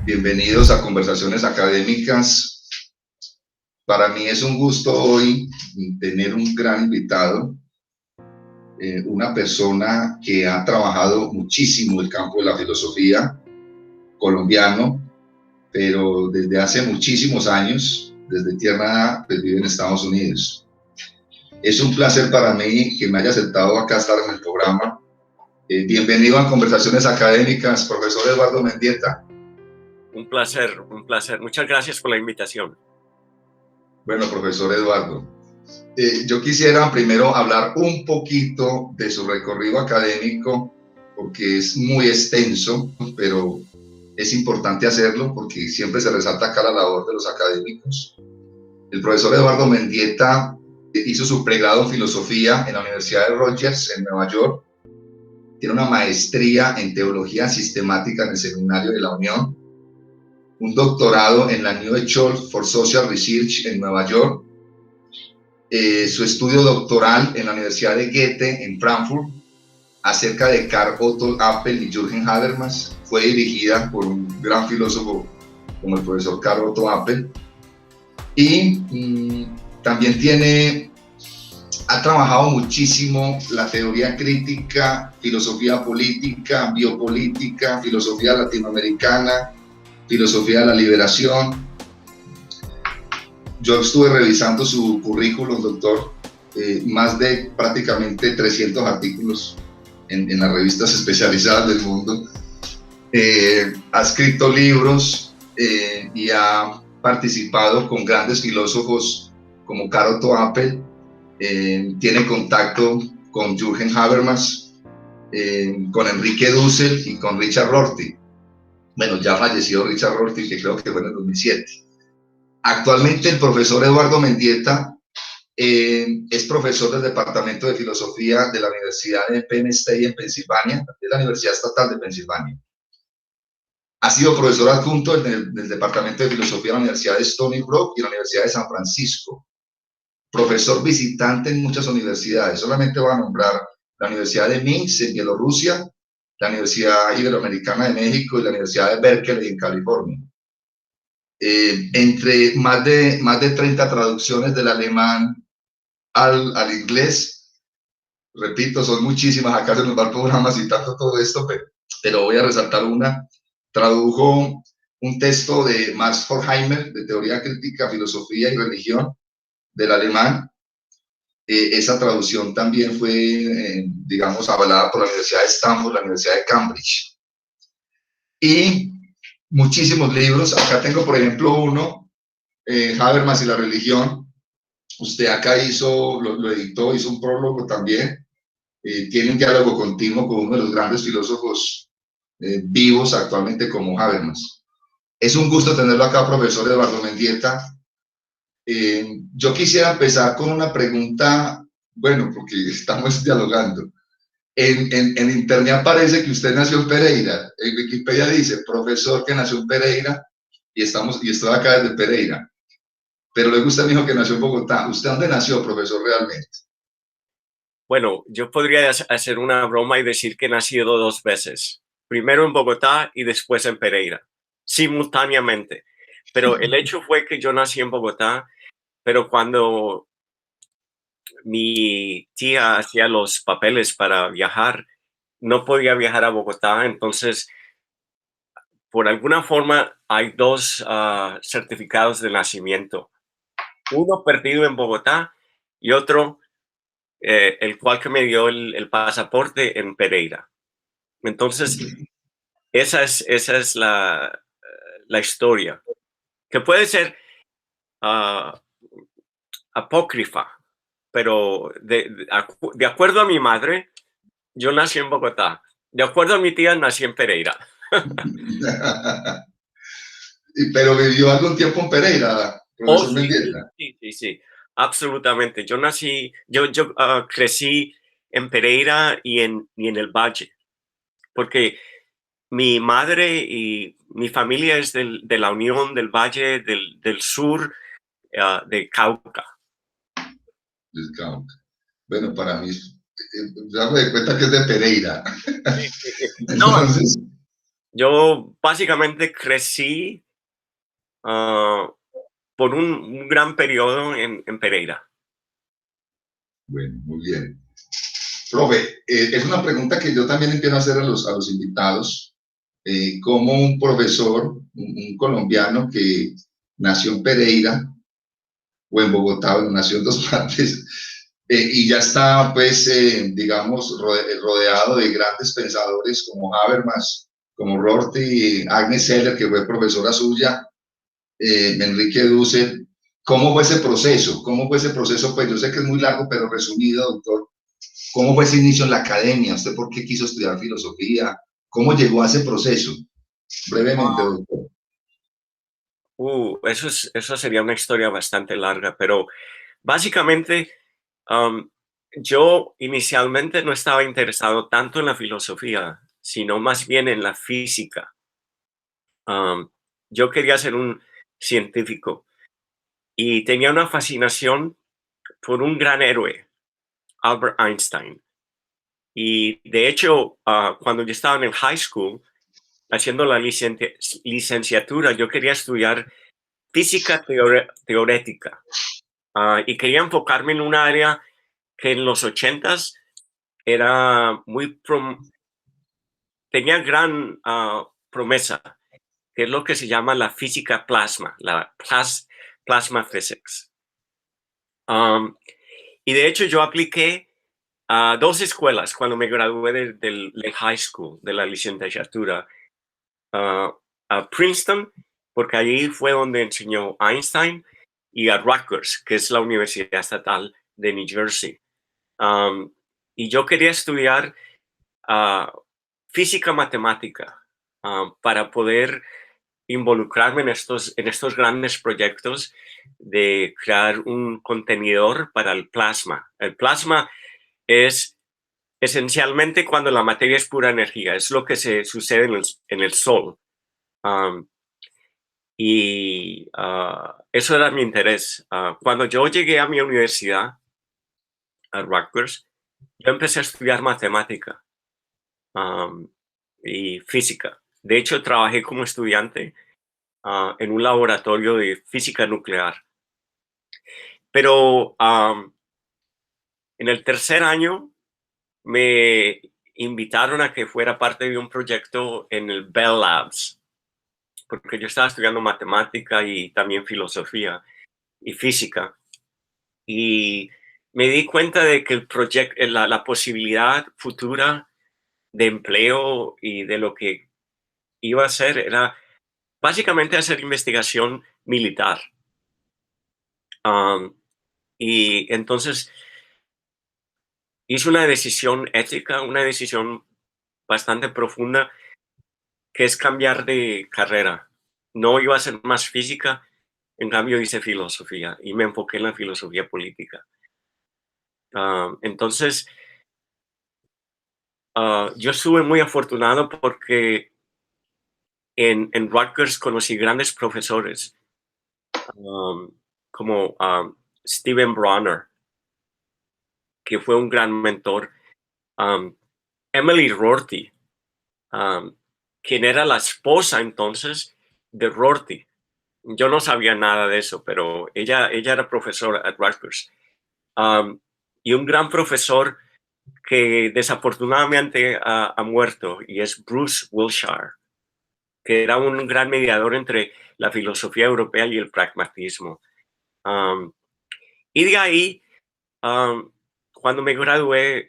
Bienvenidos a Conversaciones Académicas. Para mí es un gusto hoy tener un gran invitado, una persona que ha trabajado muchísimo el campo de la filosofía, colombiano, pero desde hace muchísimos años, desde tierna edad, pues vive en Estados Unidos. Es un placer para mí que me haya aceptado acá estar en el programa. Bienvenido a Conversaciones Académicas, profesor Eduardo Mendieta. Un placer, un placer. Muchas gracias por la invitación. Bueno, profesor Eduardo, yo quisiera primero hablar un poquito de su recorrido académico, porque es muy extenso, pero es importante hacerlo porque siempre se resalta acá la labor de los académicos. El profesor Eduardo Mendieta hizo su pregrado en filosofía en la Universidad de Rutgers en Nueva York. Tiene una maestría en teología sistemática en el Seminario de la Unión, un doctorado en la New School for Social Research en Nueva York, su estudio doctoral en la Universidad de Goethe en Frankfurt acerca de Karl Otto Appel y Jürgen Habermas. Fue dirigida por un gran filósofo como el profesor Karl Otto Appel. Y también ha trabajado muchísimo la teoría crítica, filosofía política, biopolítica, filosofía latinoamericana, filosofía de la liberación. Yo estuve revisando su currículum, doctor, más de prácticamente 300 artículos en las revistas especializadas del mundo. Ha escrito libros y ha participado con grandes filósofos como Karl Otto Appel. Tiene contacto con Jürgen Habermas, con Enrique Dussel y con Richard Rorty. Bueno, ya falleció Richard Rorty, que creo que fue en el 2007. Actualmente el profesor Eduardo Mendieta es profesor del Departamento de Filosofía de la Universidad de Penn State en Pensilvania, de la Universidad Estatal de Pensilvania. Ha sido profesor adjunto del Departamento de Filosofía de la Universidad de Stony Brook y la Universidad de San Francisco. Profesor visitante en muchas universidades. Solamente voy a nombrar la Universidad de Minsk en Bielorrusia, la Universidad Iberoamericana de México y la Universidad de Berkeley en California. Entre más de 30 traducciones del alemán al inglés. Repito, son muchísimas, acá se nos va el programa citando todo esto, pero voy a resaltar una. Tradujo un texto de Max Horkheimer, de Teoría Crítica, Filosofía y Religión, del alemán. Esa traducción también fue, digamos, avalada por la Universidad de Stanford, la Universidad de Cambridge. Y muchísimos libros. Acá tengo, por ejemplo, uno, Habermas y la religión. Usted acá lo editó, hizo un prólogo también. Tiene un diálogo continuo con uno de los grandes filósofos vivos actualmente como Habermas. Es un gusto tenerlo acá, profesor Eduardo Mendieta. Yo quisiera empezar con una pregunta, bueno, porque estamos dialogando. En internet aparece que usted nació en Pereira. En Wikipedia dice, profesor que nació en Pereira, y estoy acá desde Pereira. Pero luego usted me dijo que nació en Bogotá. ¿Usted dónde nació, profesor, realmente? Bueno, yo podría hacer una broma y decir que he nacido 2 veces. Primero en Bogotá y después en Pereira, simultáneamente. Pero el hecho fue que yo nací en Bogotá, pero cuando mi tía hacía los papeles para viajar, no podía viajar a Bogotá, entonces por alguna forma hay 2 certificados de nacimiento. Uno perdido en Bogotá y otro el cual que me dio el pasaporte en Pereira. Entonces, esa es la historia, que puede ser apócrifa, pero de acuerdo a mi madre, yo nací en Bogotá. De acuerdo a mi tía, nací en Pereira. Pero vivió algún tiempo en Pereira, profesor Mendieta. Sí, absolutamente. Yo crecí en Pereira y en el Valle, porque mi madre y mi familia es de la Unión del Valle del Sur, de Cauca. Del Cauca. Bueno, para mí, ya me doy cuenta que es de Pereira. No, Entonces, Yo básicamente crecí por un gran periodo en Pereira. Bueno, muy bien. Profe, es una pregunta que yo también empiezo a hacer a los invitados. Como un profesor, un colombiano que nació en Pereira o en Bogotá, bueno, nació en dos partes, y ya está, pues, digamos, rodeado de grandes pensadores como Habermas, como Rorty, Agnes Heller, que fue profesora suya, Enrique Dussel. ¿Cómo fue ese proceso? ¿Cómo fue ese proceso? Pues yo sé que es muy largo, pero resumido, doctor. ¿Cómo fue ese inicio en la academia? ¿Usted por qué quiso estudiar filosofía? ¿Cómo llegó a ese proceso? Brevemente, doctor. Eso sería una historia bastante larga, pero básicamente um, yo inicialmente no estaba interesado tanto en la filosofía, sino más bien en la física. Um, yo quería ser un científico y tenía una fascinación por un gran héroe, Albert Einstein. Y de hecho, cuando yo estaba en el high school, haciendo la licenciatura, yo quería estudiar física teorética. Y quería enfocarme en un área que en los ochentas era tenía gran promesa, que es lo que se llama la física plasma, la plasma physics. Y de hecho yo apliqué a dos escuelas cuando me gradué del high school, de la licenciatura, uh, a Princeton, porque allí fue donde enseñó Einstein, y a Rutgers, que es la Universidad Estatal de New Jersey. Um, y yo quería estudiar uh, física matemática para poder involucrarme en estos grandes proyectos de crear un contenedor para el plasma. El plasma es esencialmente cuando la materia es pura energía, es lo que se sucede en el Sol. Um, eso era mi interés. Cuando yo llegué a mi universidad, a Rutgers, yo empecé a estudiar matemática um, y física. De hecho, trabajé como estudiante en un laboratorio de física nuclear. Pero en el tercer año me invitaron a que fuera parte de un proyecto en el Bell Labs, porque yo estaba estudiando matemática y también filosofía y física. Y me di cuenta de que el proyecto, la posibilidad futura de empleo y de lo que iba a hacer era básicamente hacer investigación militar. Um, y entonces hice una decisión ética, una decisión bastante profunda, que es cambiar de carrera. No iba a ser más física, en cambio hice filosofía y me enfoqué en la filosofía política. Entonces, yo estuve muy afortunado porque en Rutgers conocí grandes profesores um, como Stephen Bronner, que fue un gran mentor, um, Emily Rorty, um, quien era la esposa entonces de Rorty. Yo no sabía nada de eso, pero ella era profesora at Rutgers. Um, y un gran profesor que desafortunadamente ha muerto, y es Bruce Wilshire, que era un gran mediador entre la filosofía europea y el pragmatismo. Um, y de ahí, um, cuando me gradué,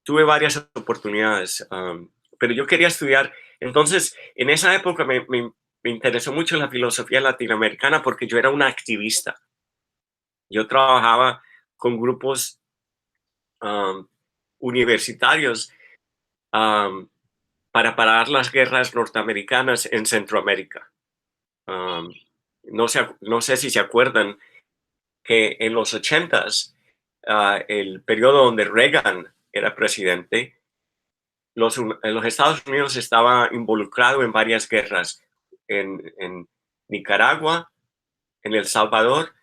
tuve varias oportunidades, pero yo quería estudiar. Entonces, en esa época me interesó mucho la filosofía latinoamericana porque yo era un activista. Yo trabajaba con grupos um, universitarios um, para parar las guerras norteamericanas en Centroamérica. Um, no sé si se acuerdan que en los ochentas, el periodo donde Reagan era presidente, los Estados Unidos estaba involucrado en varias guerras en Nicaragua, en El Salvador,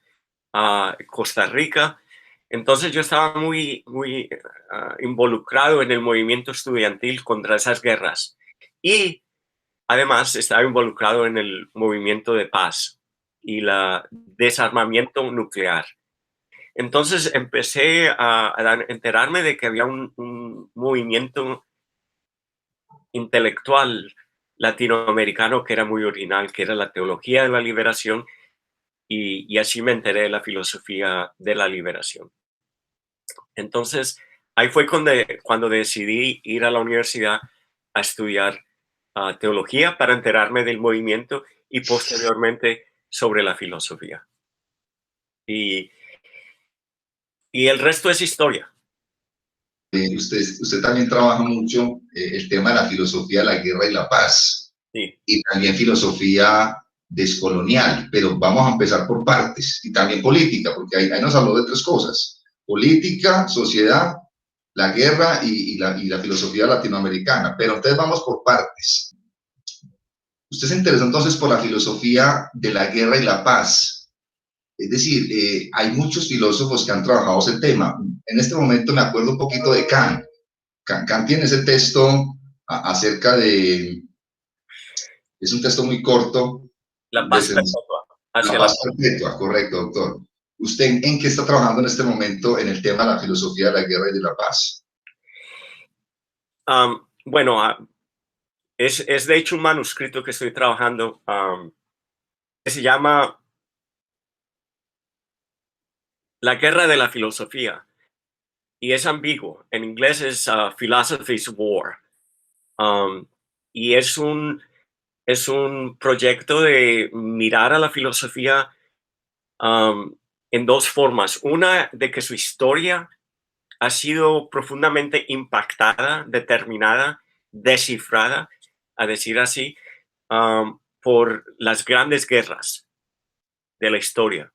Costa Rica. Entonces yo estaba muy involucrado en el movimiento estudiantil contra esas guerras. Y además estaba involucrado en el movimiento de paz y el desarmamiento nuclear. Entonces empecé a enterarme de que había un movimiento intelectual latinoamericano que era muy original, que era la teología de la liberación, y así me enteré de la filosofía de la liberación. Entonces, ahí fue cuando decidí ir a la universidad a estudiar teología para enterarme del movimiento y posteriormente sobre la filosofía. Y el resto es historia. Usted también trabaja mucho el tema de la filosofía de la guerra y la paz, Sí. y también filosofía descolonial, pero vamos a empezar por partes, y también política, porque ahí nos habló de tres cosas: política, sociedad, la guerra y la filosofía latinoamericana. Pero entonces vamos por partes. Usted se interesó entonces por la filosofía de la guerra y la paz. Es decir, hay muchos filósofos que han trabajado ese tema. En este momento me acuerdo un poquito de Kant. Kant tiene ese texto acerca de, es un texto muy corto, La paz perpetua. la Hacia la paz paz. perpetua, correcto, doctor. ¿Usted en qué está trabajando en este momento en el tema de la filosofía de la guerra y de la paz? Bueno, es de hecho un manuscrito que estoy trabajando que se llama La guerra de la filosofía, y es ambiguo. En inglés es Philosophy's War. Y es un proyecto de mirar a la filosofía en dos formas. Una, de que su historia ha sido profundamente impactada, determinada, descifrada, a decir así, por las grandes guerras de la historia.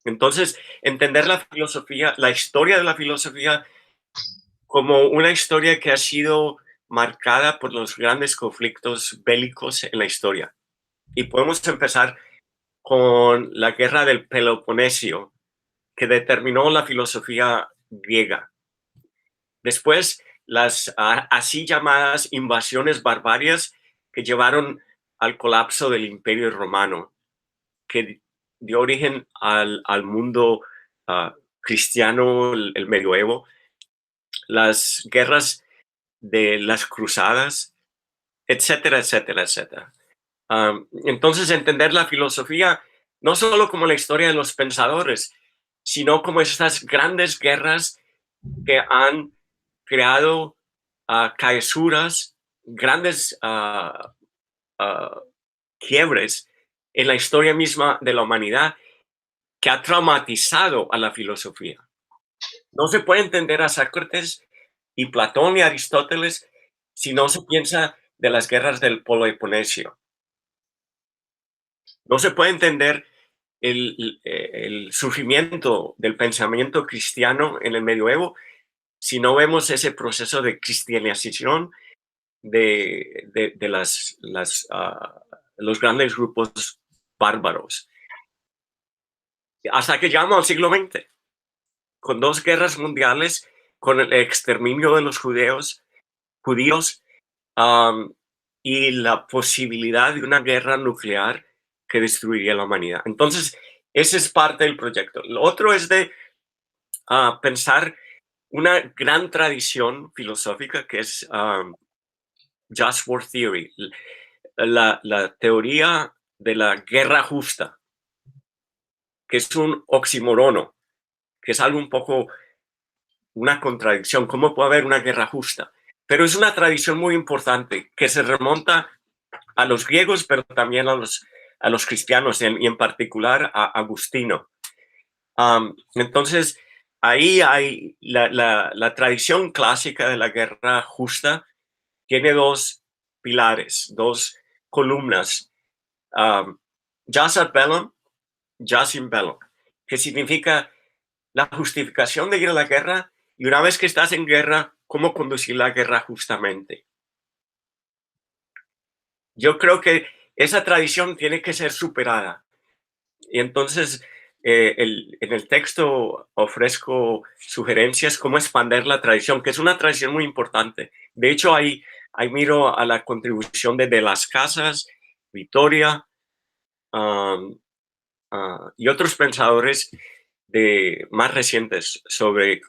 Entonces, entender la filosofía, la historia de la filosofía, como una historia que ha sido marcada por los grandes conflictos bélicos en la historia. Y podemos empezar con la guerra del Peloponesio, que determinó la filosofía griega. Después, las así llamadas invasiones barbarias que llevaron al colapso del Imperio Romano, que dio origen al mundo cristiano, el medioevo, las guerras de las cruzadas, etcétera, etcétera, etcétera. Entonces, entender la filosofía no solo como la historia de los pensadores, sino como estas grandes guerras que han creado caesuras, grandes quiebres en la historia misma de la humanidad, que ha traumatizado a la filosofía. No se puede entender a Sócrates y Platón y Aristóteles si no se piensa de las guerras del Peloponesio. No se puede entender el sufrimiento del pensamiento cristiano en el medioevo si no vemos ese proceso de cristianización de los grandes grupos bárbaros. Hasta que llegamos al siglo XX, con dos guerras mundiales, con el exterminio de los judíos, y la posibilidad de una guerra nuclear que destruiría la humanidad. Entonces, ese es parte del proyecto. Lo otro es de pensar una gran tradición filosófica que es Just War Theory, la teoría de la guerra justa, que es un oxímorono, que es algo un poco una contradicción. ¿Cómo puede haber una guerra justa? Pero es una tradición muy importante que se remonta a los griegos, pero también a los cristianos, y en particular a Agustino. Entonces, ahí hay la tradición clásica de la guerra justa, tiene dos pilares, dos columnas, jus ad bellum, jus in bellum, que significa la justificación de ir a la guerra, y una vez que estás en guerra, cómo conducir la guerra justamente. Yo creo que esa tradición tiene que ser superada. Y entonces, en el texto ofrezco sugerencias cómo expandir la tradición, que es una tradición muy importante. De hecho, hay ahí miro a la contribución de las Casas, Vittoria, y otros pensadores más recientes sobre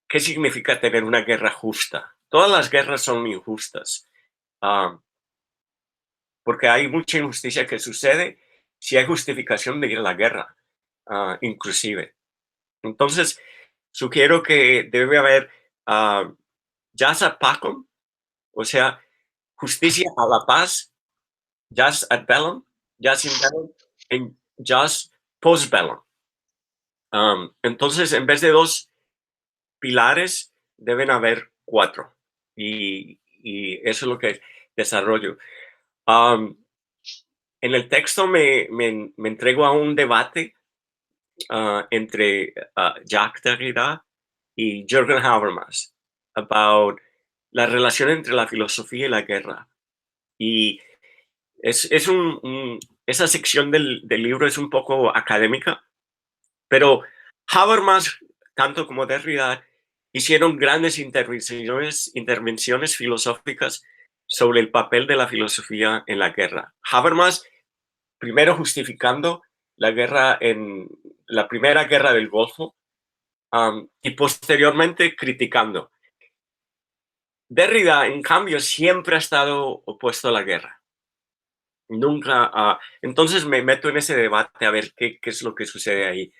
qué significa tener una guerra justa. Todas las guerras son injustas, porque hay mucha injusticia que sucede si hay justificación de ir a la guerra, inclusive. Entonces, sugiero que debe haber jus ad pacem, o sea, justicia a la paz, jus ad bellum, jus in bellum, y jus post bellum. Entonces, en vez de 2 pilares, deben haber 4. Y eso es lo que desarrollo. En el texto me entrego a un debate entre Jacques Derrida y Jürgen Habermas about la relación entre la filosofía y la guerra. Y esa sección del libro es un poco académica, pero Habermas, tanto como Derrida, hicieron grandes intervenciones filosóficas sobre el papel de la filosofía en la guerra. Habermas, primero justificando la guerra en la primera guerra del Golfo, y posteriormente criticando. Derrida, en cambio, siempre ha estado opuesto a la guerra. Nunca. Entonces me meto en ese debate a ver qué es lo que sucede ahí.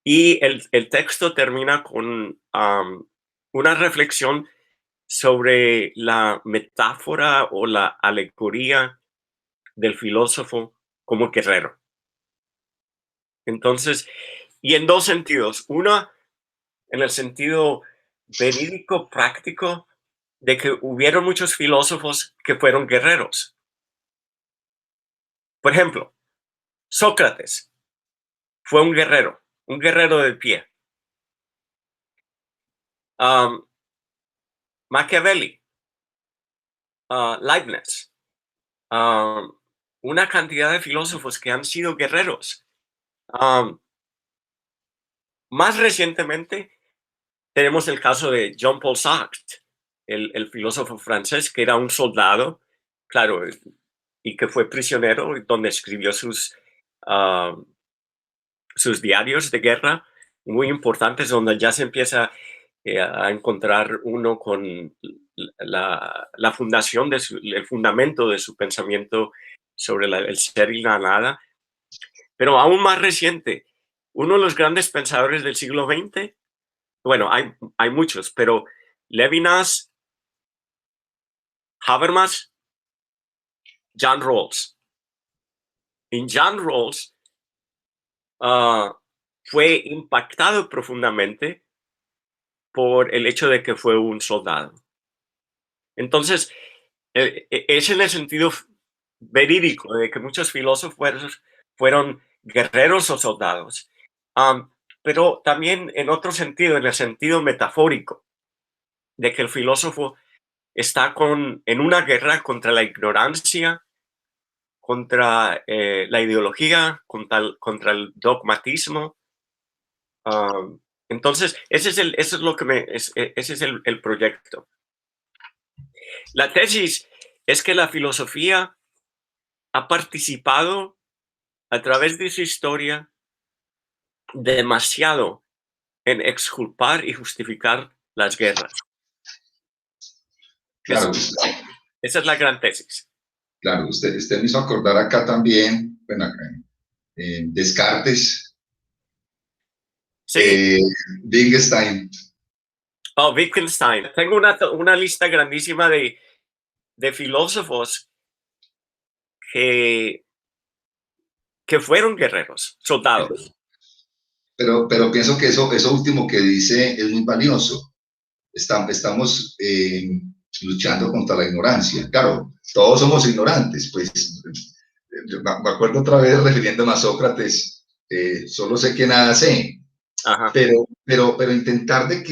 Y el texto termina con una reflexión sobre la metáfora o la alegoría del filósofo como guerrero. Entonces, y en 2 sentidos. Una, en el sentido verídico, práctico, de que hubieron muchos filósofos que fueron guerreros. Por ejemplo, Sócrates fue un guerrero de pie. Machiavelli, Leibniz, una cantidad de filósofos que han sido guerreros. Más recientemente tenemos el caso de Jean-Paul Sartre, el filósofo francés que era un soldado, claro, y que fue prisionero, donde escribió sus diarios de guerra muy importantes, donde ya se empieza a encontrar uno con la fundación el fundamento de su pensamiento sobre el ser y la nada. Pero aún más reciente, uno de los grandes pensadores del siglo XX, bueno, hay muchos, pero Levinas, Habermas, John Rawls. Y John Rawls fue impactado profundamente por el hecho de que fue un soldado. Entonces, es en el sentido verídico de que muchos filósofos fueron guerreros o soldados, pero también en otro sentido, en el sentido metafórico, de que el filósofo está en una guerra contra la ignorancia, contra la ideología, contra el dogmatismo. Entonces, ese es el proyecto. La tesis es que la filosofía ha participado a través de su historia demasiado en exculpar y justificar las guerras. Claro, esa es la gran tesis. Claro, usted me hizo acordar acá también, bueno, acá, Descartes, Sí. Wittgenstein. Oh, Wittgenstein. Tengo una lista grandísima de filósofos que fueron guerreros, soldados. Pero pienso que eso último que dice es muy valioso. Estamos luchando contra la ignorancia. Claro, todos somos ignorantes, pues me acuerdo otra vez refiriéndome a Sócrates, solo sé que nada sé. Ajá. Pero intentar de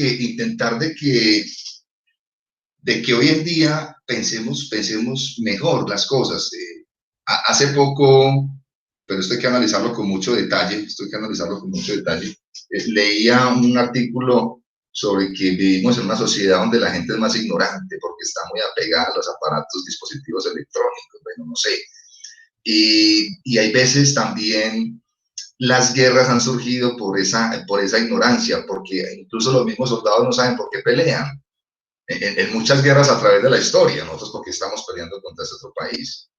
que hoy en día pensemos mejor las cosas. Hace poco, pero esto hay que analizarlo con mucho detalle, leía un artículo sobre que vivimos en una sociedad donde la gente es más ignorante porque está muy apegada a los aparatos, dispositivos electrónicos, bueno, no sé. Y hay veces también las guerras han surgido por esa ignorancia, porque incluso los mismos soldados no saben por qué pelean. En muchas guerras a través de la historia, nosotros porque estamos peleando contra ese otro país.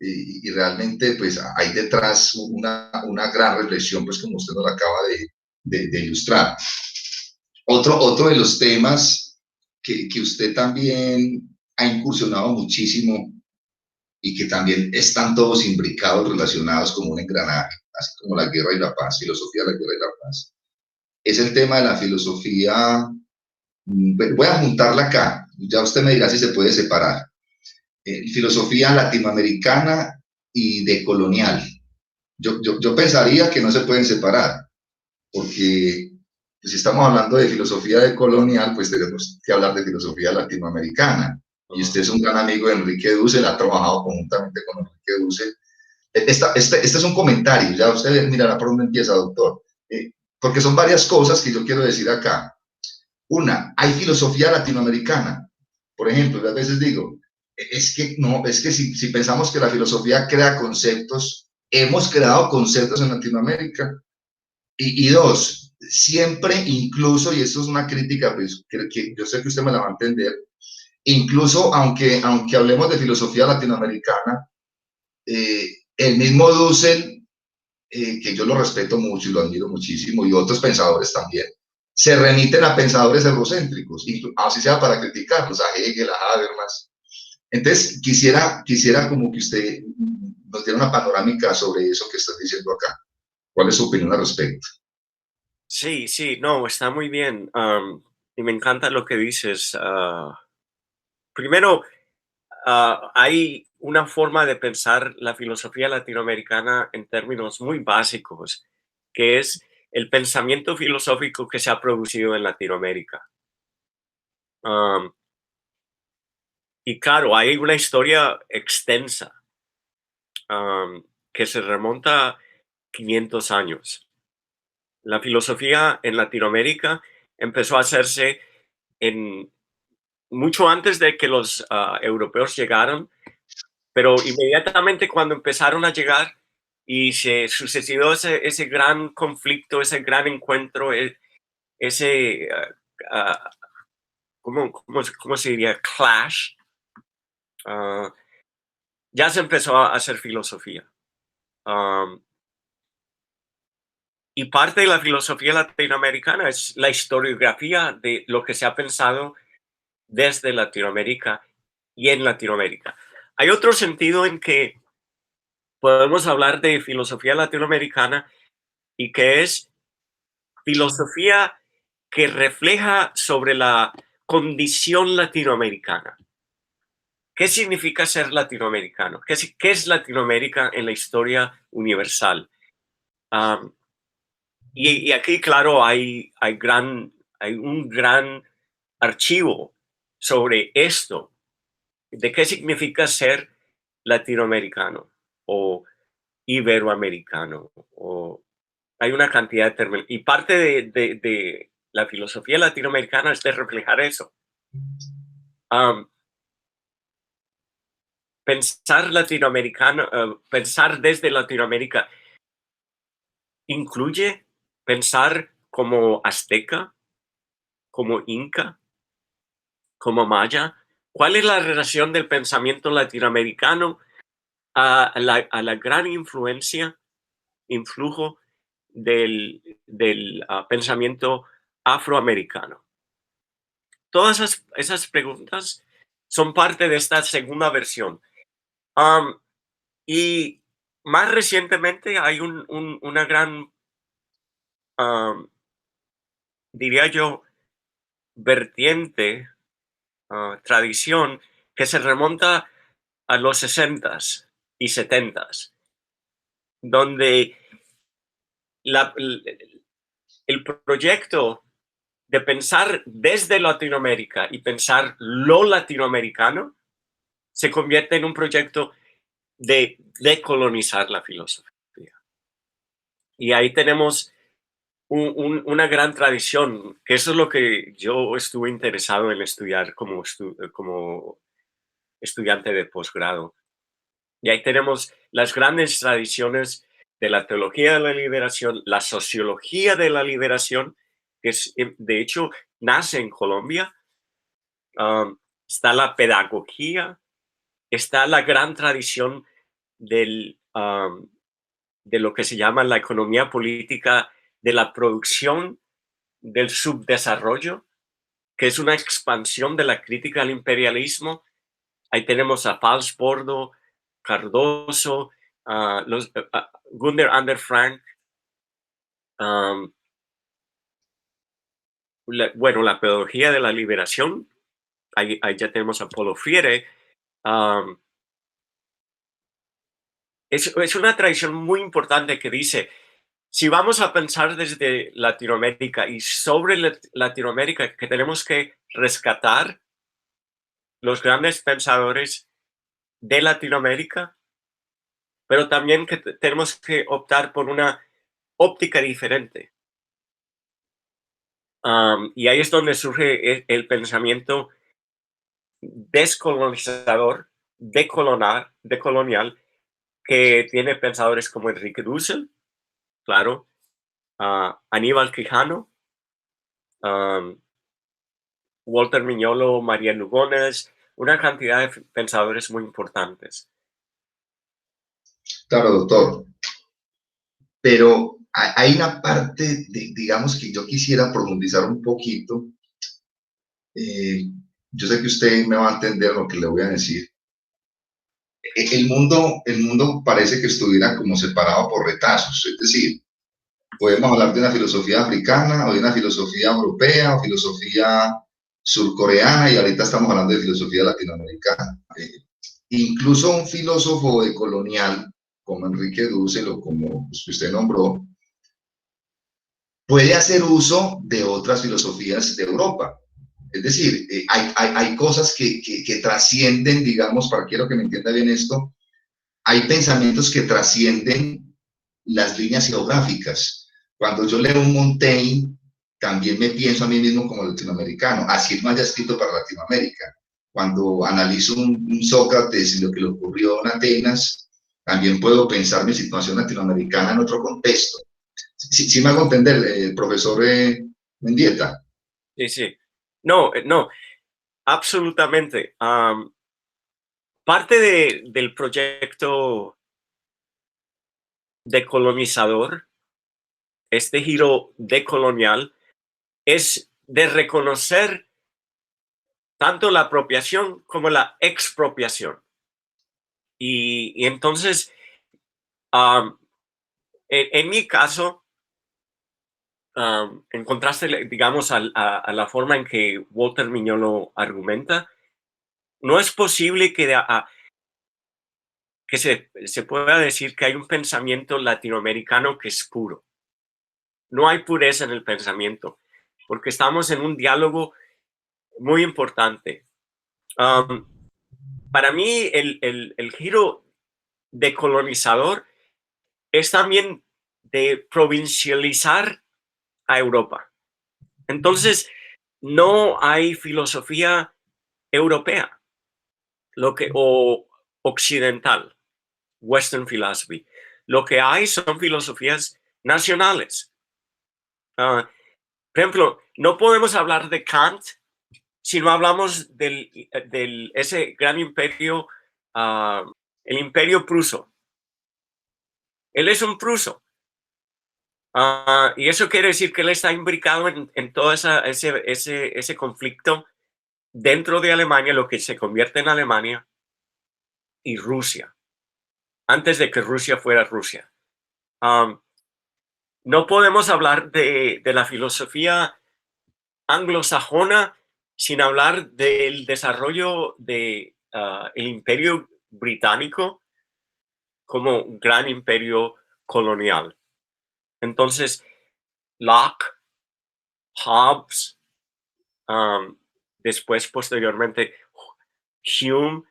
Y realmente pues hay detrás una gran reflexión, pues como usted nos acaba de ilustrar. Otro de los temas que usted también ha incursionado muchísimo y que también están todos imbricados, relacionados como un engranaje, así como la guerra y la paz, filosofía de la guerra y la paz, es el tema de la filosofía. Voy a juntarla acá, ya usted me dirá si se puede separar. Filosofía latinoamericana y decolonial. Yo pensaría que no se pueden separar, porque si estamos hablando de filosofía decolonial, pues tenemos que hablar de filosofía latinoamericana. Y usted es un gran amigo de Enrique Dussel, ha trabajado conjuntamente con Enrique Dussel. Este es un comentario, ya usted mirará por dónde empieza, doctor. Porque son varias cosas que yo quiero decir acá. Una, hay filosofía latinoamericana. Por ejemplo, yo a veces digo, es que no, es que si pensamos que la filosofía crea conceptos, hemos creado conceptos en Latinoamérica. Y dos, siempre, incluso, y esto es una crítica, pues, que yo sé que usted me la va a entender, incluso aunque hablemos de filosofía latinoamericana, el mismo Dussel, que yo lo respeto mucho y lo admiro muchísimo, y otros pensadores también, se remiten a pensadores eurocéntricos, así sea para criticarlos, a Hegel, a Habermas. Entonces, quisiera como que usted nos diera una panorámica sobre eso que estás diciendo acá. ¿Cuál es su opinión al respecto? Sí, sí, no, está muy bien. Y me encanta lo que dices. Primero, hay una forma de pensar la filosofía latinoamericana en términos muy básicos, que es el pensamiento filosófico que se ha producido en Latinoamérica. Um, y claro, hay una historia extensa que se remonta 500 años. La filosofía en Latinoamérica empezó a hacerse en, mucho antes de que los europeos llegaron, pero inmediatamente cuando empezaron a llegar y se sucedió ese gran conflicto, ese gran encuentro, ese, ¿cómo se diría? Clash, ah, ya se empezó a hacer filosofía. Um, y parte de la filosofía latinoamericana es la historiografía de lo que se ha pensado desde Latinoamérica y en Latinoamérica. Hay otro sentido en que podemos hablar de filosofía latinoamericana y que es filosofía que refleja sobre la condición latinoamericana. ¿Qué significa ser latinoamericano? ¿Qué es Latinoamérica en la historia universal? Um, y aquí, claro, hay un gran archivo sobre esto, de qué significa ser latinoamericano o iberoamericano. Hay una cantidad de términos. Y parte de la filosofía latinoamericana es de reflejar eso. Um, pensar desde Latinoamérica incluye pensar como azteca, como inca, como maya. ¿Cuál es la relación del pensamiento latinoamericano a la gran influjo del pensamiento afroamericano? Todas esas preguntas son parte de esta segunda versión. Um, y más recientemente hay una gran, um, diría yo, vertiente, tradición que se remonta a los 60s y 70s, donde la, el proyecto de pensar desde Latinoamérica y pensar lo latinoamericano se convierte en un proyecto de colonizar la filosofía. Y ahí tenemos una gran tradición, que eso es lo que yo estuve interesado en estudiar como estudiante de posgrado. Y ahí tenemos las grandes tradiciones de la teología de la liberación, la sociología de la liberación, que es, de hecho nace en Colombia. Está la pedagogía, está la gran tradición de lo que se llama la economía política de la producción del subdesarrollo, que es una expansión de la crítica al imperialismo. Ahí tenemos a Fals Bordo, Cardoso, Gunder Ander Frank, bueno, la pedagogía de la liberación. Ahí ya tenemos a Paulo Freire. Es una tradición muy importante que dice, si vamos a pensar desde Latinoamérica y sobre Latinoamérica, que tenemos que rescatar los grandes pensadores de Latinoamérica, pero también que tenemos que optar por una óptica diferente. Y ahí es donde surge el pensamiento descolonizador, decolonial, que tiene pensadores como Enrique Dussel, claro, Aníbal Quijano, Walter Mignolo, María Lugones, una cantidad de pensadores muy importantes. Claro, doctor. Pero hay una parte, digamos, que yo quisiera profundizar un poquito. Yo sé que usted me va a entender lo que le voy a decir. El mundo parece que estuviera como separado por retazos, es decir, podemos hablar de una filosofía africana o de una filosofía europea o filosofía surcoreana y ahorita estamos hablando de filosofía latinoamericana. Incluso un filósofo colonial como Enrique Dussel o como pues, usted nombró, puede hacer uso de otras filosofías de Europa. Es decir, hay cosas que trascienden, digamos, para quiero que me entienda bien esto, hay pensamientos que trascienden las líneas geográficas. Cuando yo leo un Montaigne, también me pienso a mí mismo como latinoamericano, así no haya escrito para Latinoamérica. Cuando analizo un Sócrates y lo que le ocurrió en Atenas, también puedo pensar mi situación latinoamericana en otro contexto. Sí me hago entender, profesor Mendieta. Sí, sí. No, no, absolutamente. Parte del proyecto decolonizador, este giro decolonial, es de reconocer tanto la apropiación como la expropiación. Y entonces, en mi caso, en contraste, digamos, a la forma en que Walter Mignolo argumenta, no es posible que se pueda decir que hay un pensamiento latinoamericano que es puro. No hay pureza en el pensamiento, porque estamos en un diálogo muy importante. Para mí, el giro decolonizador es también de provincializar a Europa. Entonces, no hay filosofía europea, o occidental, Western philosophy. Lo que hay son filosofías nacionales. Por ejemplo, no podemos hablar de Kant si no hablamos ese gran imperio, el imperio pruso. Él es un pruso. Y eso quiere decir que él está imbricado en todo ese conflicto dentro de Alemania, lo que se convierte en Alemania y Rusia, antes de que Rusia fuera Rusia. No podemos hablar de la filosofía anglosajona sin hablar del desarrollo del imperio británico como un gran imperio colonial. Entonces, Locke, Hobbes, después, posteriormente, Hume,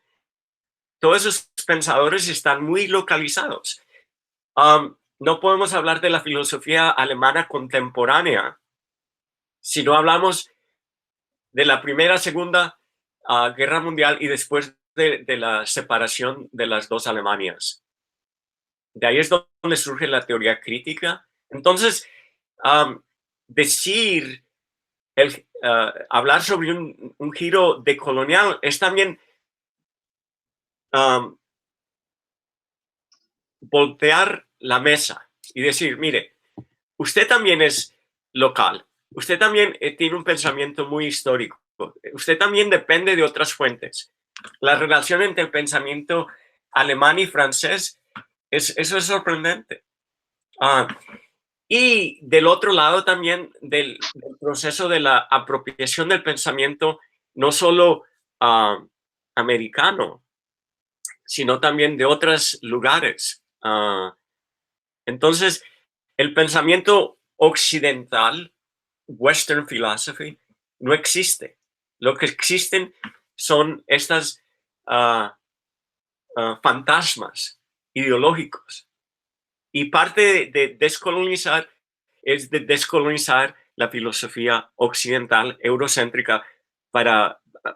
todos esos pensadores están muy localizados. no podemos hablar de la filosofía alemana contemporánea si no hablamos de la Primera, Segunda Guerra Mundial y después de la separación de las dos Alemanias. De ahí es donde surge la teoría crítica. Entonces, hablar sobre un giro decolonial es también voltear la mesa y decir, mire, usted también es local, usted también tiene un pensamiento muy histórico, usted también depende de otras fuentes. La relación entre el pensamiento alemán y francés, eso es sorprendente. Y del otro lado también del proceso de la apropiación del pensamiento, no solo americano, sino también de otros lugares. Entonces, el pensamiento occidental, Western philosophy, no existe. Lo que existen son estas fantasmas ideológicos. Y parte de descolonizar es de descolonizar la filosofía occidental eurocéntrica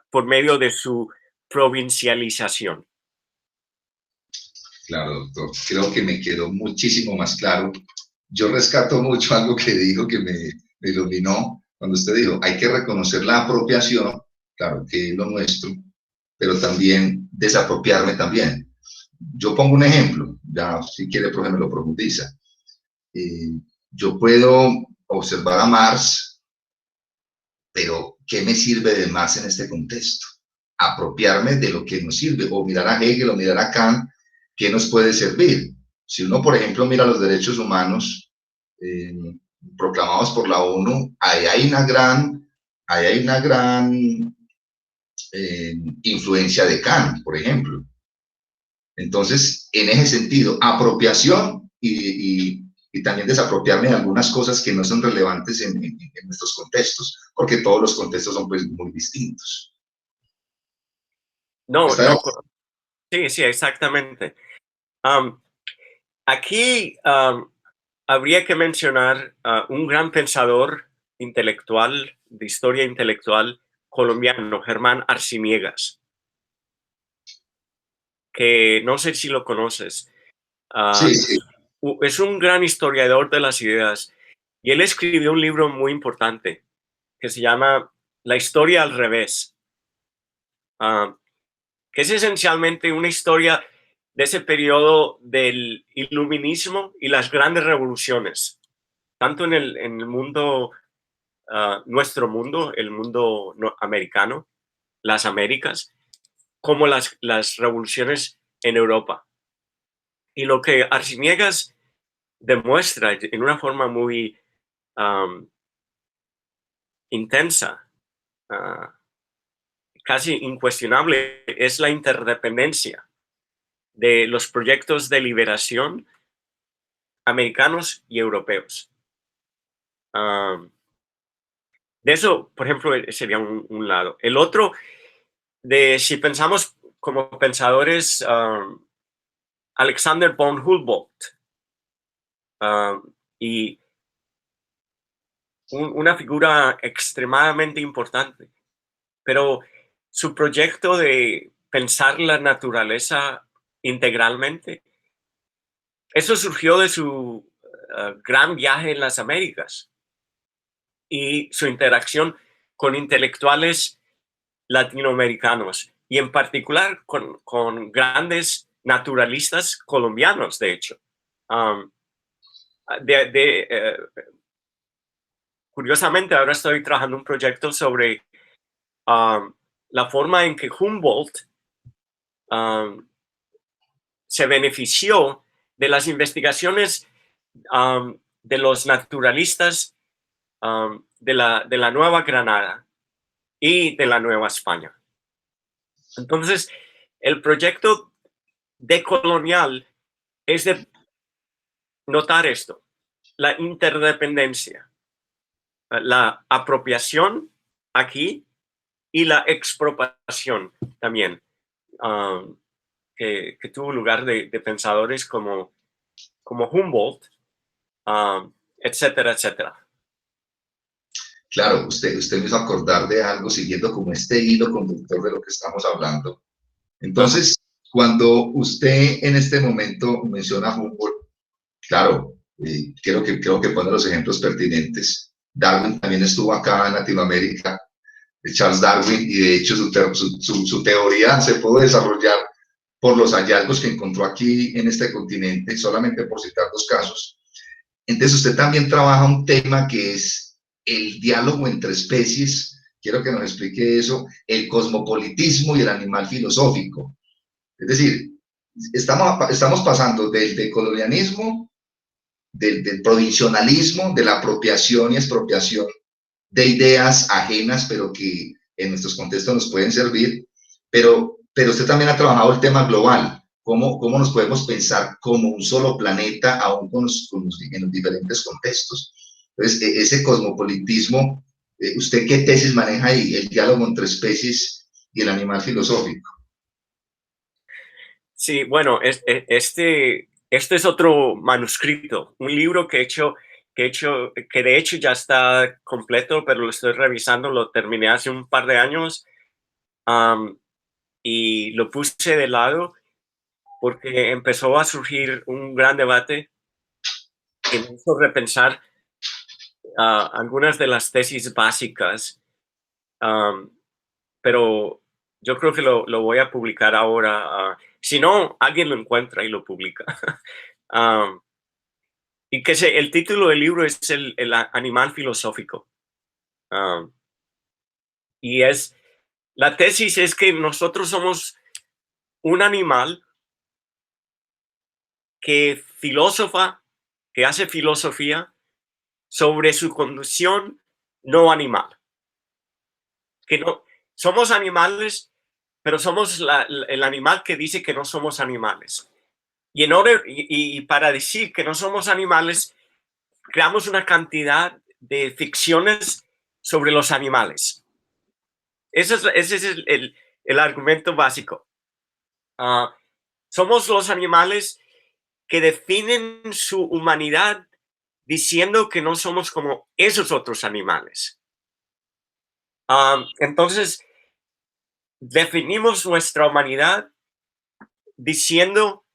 por medio de su provincialización. Claro, doctor. Creo que me quedó muchísimo más claro. Yo rescato mucho algo que dijo que me iluminó cuando usted dijo, hay que reconocer la apropiación, claro, que es lo nuestro, pero también desapropiarme también. Yo pongo un ejemplo, ya si quiere, profe, me lo profundiza. Yo puedo observar a Marx, pero ¿qué me sirve de Marx en este contexto? Apropiarme de lo que nos sirve, o mirar a Hegel, o mirar a Kant, ¿qué nos puede servir? Si uno, por ejemplo, mira los derechos humanos proclamados por la ONU, ahí hay una gran influencia de Kant, por ejemplo. Entonces, en ese sentido, apropiación y también desapropiarme de algunas cosas que no son relevantes en nuestros contextos, porque todos los contextos son pues muy distintos. No, sí, exactamente. Aquí habría que mencionar un gran pensador intelectual, de historia intelectual colombiano, Germán Arciniegas, que no sé si lo conoces. Sí. Es un gran historiador de las ideas y él escribió un libro muy importante que se llama La historia al revés, que es esencialmente una historia de ese periodo del iluminismo y las grandes revoluciones, tanto en el mundo, nuestro mundo, el mundo americano, las Américas, como las revoluciones en Europa. Y lo que Arciniegas demuestra en una forma muy intensa, casi incuestionable, es la interdependencia de los proyectos de liberación americanos y europeos. De eso, por ejemplo, sería un lado. El otro, si pensamos como pensadores, Alexander von Humboldt, y una figura extremadamente importante, pero su proyecto de pensar la naturaleza integralmente, eso surgió de su gran viaje en las Américas y su interacción con intelectuales latinoamericanos y en particular con grandes naturalistas colombianos, de hecho. Curiosamente, ahora estoy trabajando un proyecto sobre la forma en que Humboldt se benefició de las investigaciones de los naturalistas de la Nueva Granada y de la Nueva España. Entonces, el proyecto decolonial es de notar esto, la interdependencia, la apropiación aquí y la expropiación también, que tuvo lugar de pensadores como Humboldt etcétera, etcétera. Claro, usted me hizo acordar de algo siguiendo como este hilo conductor de lo que estamos hablando. Ajá. Entonces, cuando usted en este momento menciona Humboldt, claro, creo que pone los ejemplos pertinentes. Darwin también estuvo acá en Latinoamérica, Charles Darwin, y de hecho su teoría se pudo desarrollar por los hallazgos que encontró aquí en este continente, solamente por citar dos casos. Entonces usted también trabaja un tema que es el diálogo entre especies. Quiero que nos explique eso, el cosmopolitismo y el animal filosófico. Es decir, estamos pasando del decolonialismo, del provincialismo, de la apropiación y expropiación de ideas ajenas, pero que en nuestros contextos nos pueden servir, pero usted también ha trabajado el tema global, cómo nos podemos pensar como un solo planeta, aún en los diferentes contextos. Entonces, ese cosmopolitismo, ¿usted qué tesis maneja ahí? El diálogo entre especies y el animal filosófico. Sí, bueno, este es otro manuscrito, un libro que de hecho ya está completo, pero lo estoy revisando, lo terminé hace un par de años, y lo puse de lado porque empezó a surgir un gran debate que me hizo repensar algunas de las tesis básicas, um, pero yo creo que lo voy a publicar ahora. Si no, alguien lo encuentra y lo publica. Um, y el título del libro es el animal filosófico. Um, y la tesis es que nosotros somos un animal que que hace filosofía sobre su condición no animal. Que no somos animales, pero somos el animal que dice que no somos animales. Y para decir que no somos animales, creamos una cantidad de ficciones sobre los animales. Ese es el argumento básico. Somos los animales que definen su humanidad diciendo que no somos como esos otros animales. Entonces, definimos nuestra humanidad diciendo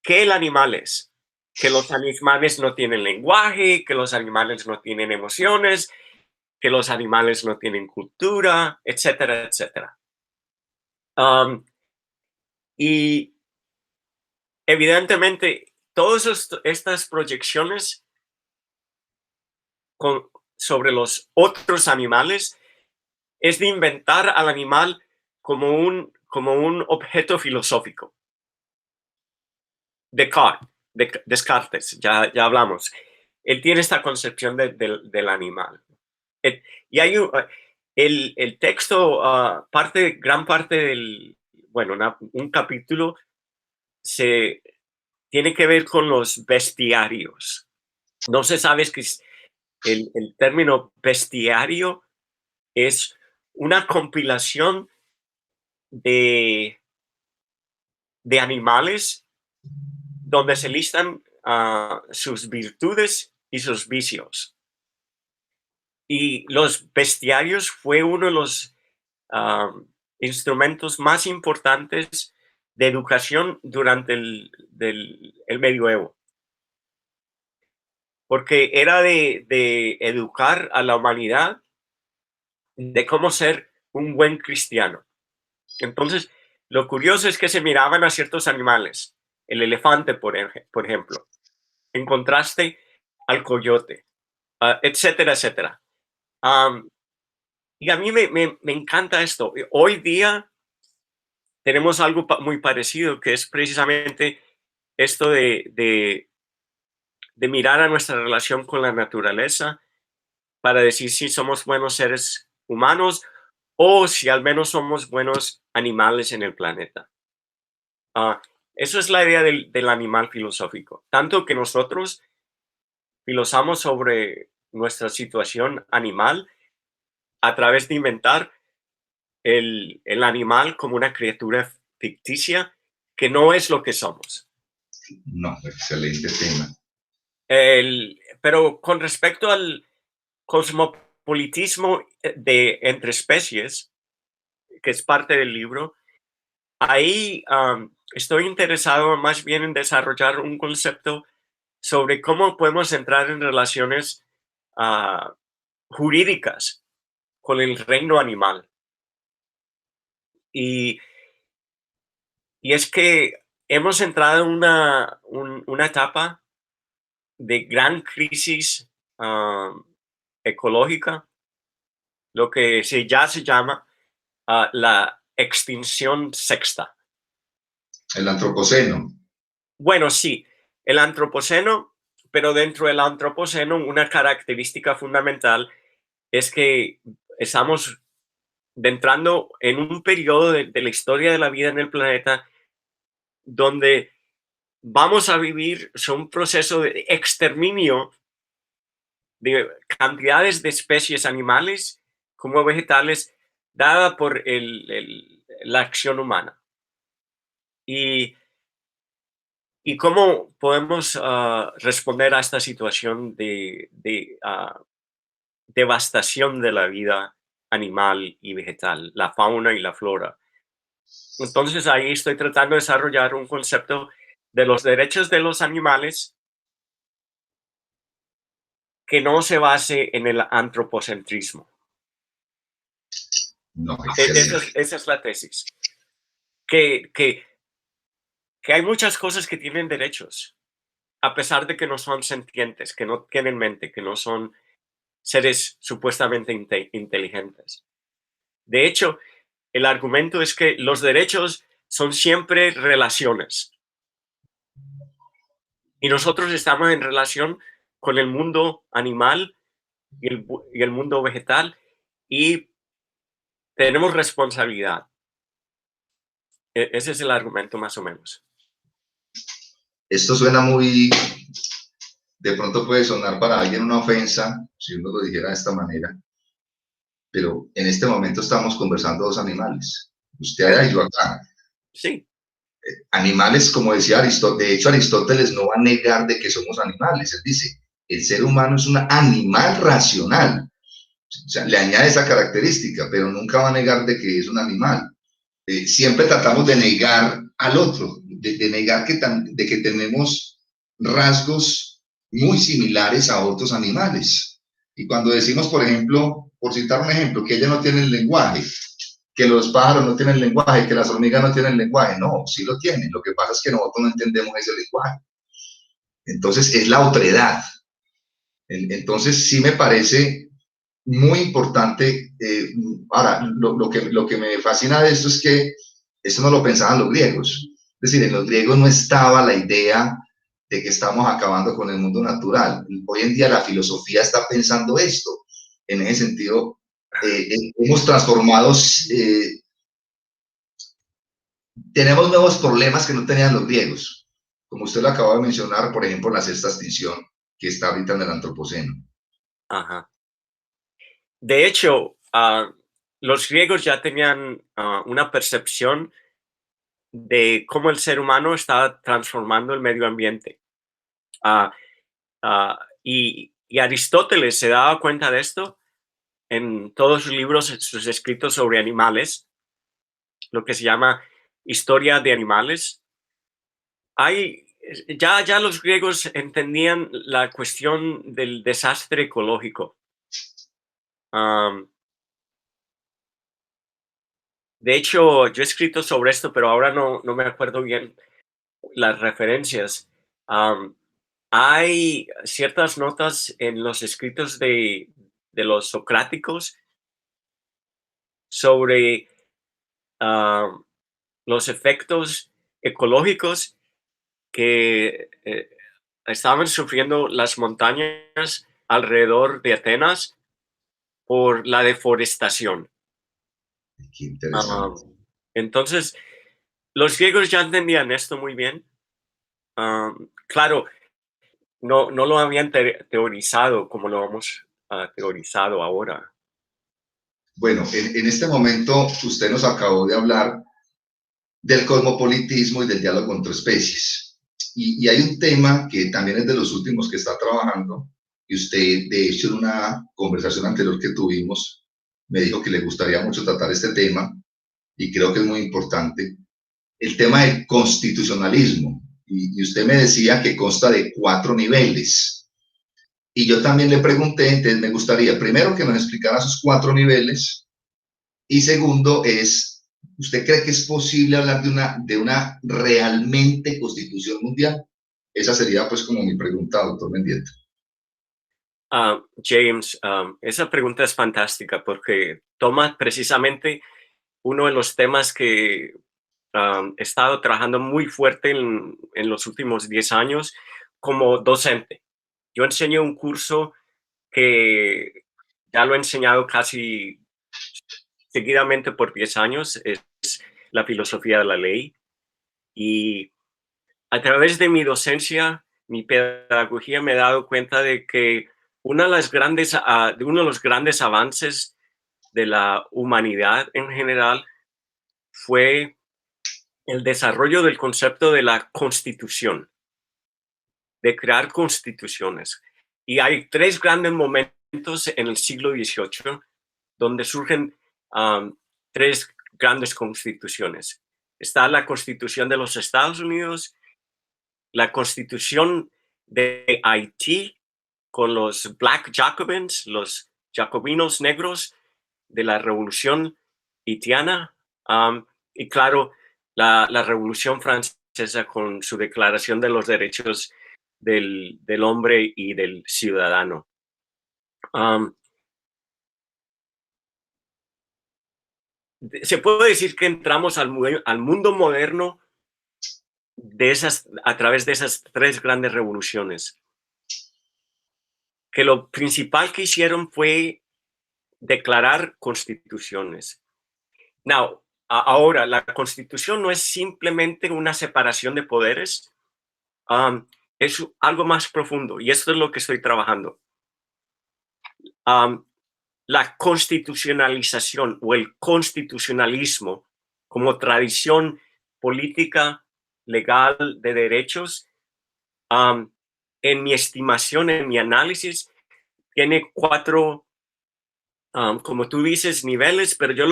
que el animal es, que los animales no tienen lenguaje, que los animales no tienen emociones, que los animales no tienen cultura, etcétera, etcétera. Y evidentemente, todas estas proyecciones sobre los otros animales es de inventar al animal como un objeto filosófico. Descartes, ya hablamos. Él tiene esta concepción del animal. Y hay el texto, gran parte un capítulo tiene que ver con los bestiarios. No se sabe que el término bestiario es una compilación de animales donde se listan sus virtudes y sus vicios. Y los bestiarios fue uno de los instrumentos más importantes de educación durante el medioevo. Porque era de educar a la humanidad de cómo ser un buen cristiano. Entonces, lo curioso es que se miraban a ciertos animales, el elefante, por ejemplo, en contraste al coyote, etcétera, etcétera. Y a mí me encanta esto. Hoy día tenemos algo muy parecido, que es precisamente esto de mirar a nuestra relación con la naturaleza para decir si somos buenos seres humanos o si al menos somos buenos animales en el planeta. Eso es la idea del animal filosófico. Tanto que nosotros filosofamos sobre nuestra situación animal a través de inventar el animal como una criatura ficticia que no es lo que somos. No, excelente tema. Pero con respecto al cosmopolitismo de entre especies, que es parte del libro, ahí estoy interesado más bien en desarrollar un concepto sobre cómo podemos entrar en relaciones ah, jurídicas con el reino animal. Y, y es que hemos entrado en una etapa de gran crisis ecológica, lo que ya se llama la extinción sexta. El antropoceno. Bueno, sí, el antropoceno, pero dentro del antropoceno una característica fundamental es que estamos entrando en un periodo de la historia de la vida en el planeta donde vamos a vivir un proceso de exterminio de cantidades de especies animales como vegetales dada por la acción humana. Y, y cómo podemos responder a esta situación de devastación de la vida animal y vegetal, la fauna y la flora. Entonces ahí estoy tratando de desarrollar un concepto de los derechos de los animales que no se base en el antropocentrismo. No, excelente. Esa es la tesis. Que, que, que hay muchas cosas que tienen derechos, a pesar de que no son sentientes, que no tienen mente, que no son seres supuestamente inteligentes. De hecho, el argumento es que los derechos son siempre relaciones. Y nosotros estamos en relación con el mundo animal y el mundo vegetal y tenemos responsabilidad. Ese es el argumento más o menos. Esto suena muy, de pronto puede sonar para alguien una ofensa, si uno lo dijera de esta manera, pero en este momento estamos conversando dos animales, usted allá y yo acá. Sí. Animales, como decía Aristóteles, de hecho Aristóteles no va a negar de que somos animales, él dice, el ser humano es un animal racional, o sea, le añade esa característica, pero nunca va a negar de que es un animal. Siempre tratamos de negar al otro, de negar de que tenemos rasgos muy similares a otros animales. Y cuando decimos, por ejemplo, por citar un ejemplo, que ellos no tienen lenguaje, que los pájaros no tienen lenguaje, que las hormigas no tienen lenguaje, no, sí lo tienen. Lo que pasa es que nosotros no entendemos ese lenguaje. Entonces, es la otredad. Entonces, sí me parece muy importante. Ahora, lo que me fascina de esto es que esto no lo pensaban los griegos. Es decir, en los griegos no estaba la idea de que estamos acabando con el mundo natural. Hoy en día la filosofía está pensando esto. En ese sentido, hemos transformado, tenemos nuevos problemas que no tenían los griegos. Como usted lo acaba de mencionar, por ejemplo, la sexta extinción que está ahorita en el antropoceno. Ajá. De hecho, los griegos ya tenían una percepción de cómo el ser humano está transformando el medio ambiente. Y Aristóteles se daba cuenta de esto en todos sus libros, sus escritos sobre animales, lo que se llama historia de animales. Ya los griegos entendían la cuestión del desastre ecológico. De hecho, yo he escrito sobre esto, pero ahora no me acuerdo bien las referencias. Hay ciertas notas en los escritos de los socráticos sobre los efectos ecológicos que estaban sufriendo las montañas alrededor de Atenas por la deforestación. Qué interesante. Entonces, los griegos ya entendían esto muy bien. Claro, no lo habían teorizado como lo hemos teorizado ahora. Bueno, en este momento usted nos acabó de hablar del cosmopolitismo y del diálogo entre especies. Y hay un tema que también es de los últimos que está trabajando, y usted, de hecho, en una conversación anterior que tuvimos, me dijo que le gustaría mucho tratar este tema, y creo que es muy importante, el tema del constitucionalismo. Y usted me decía que consta de 4 niveles. Y yo también le pregunté, entonces me gustaría primero que nos explicara sus 4 niveles, y segundo es, ¿usted cree que es posible hablar de una realmente constitución mundial? Esa sería pues como mi pregunta, doctor Mendieta. James, esa pregunta es fantástica porque toma precisamente uno de los temas que he estado trabajando muy fuerte en los últimos 10 años como docente. Yo enseño un curso que ya lo he enseñado casi seguidamente por 10 años, es la filosofía de la ley. Y a través de mi docencia, mi pedagogía, me he dado cuenta de que uno de los grandes avances de la humanidad en general fue el desarrollo del concepto de la constitución, de crear constituciones. Y hay 3 grandes momentos en el siglo XVIII donde surgen 3 grandes constituciones. Está la Constitución de los Estados Unidos, la Constitución de Haití con los Black Jacobins, los jacobinos negros de la Revolución haitiana, y claro, la Revolución Francesa con su Declaración de los Derechos del Hombre y del Ciudadano. Se puede decir que entramos al mundo moderno a través de esas 3 grandes revoluciones, que lo principal que hicieron fue declarar constituciones. Ahora, la constitución no es simplemente una separación de poderes, es algo más profundo, y esto es lo que estoy trabajando. La constitucionalización o el constitucionalismo como tradición política, legal, de derechos, en mi estimación, en mi análisis, tiene 4, como tú dices, niveles, pero yo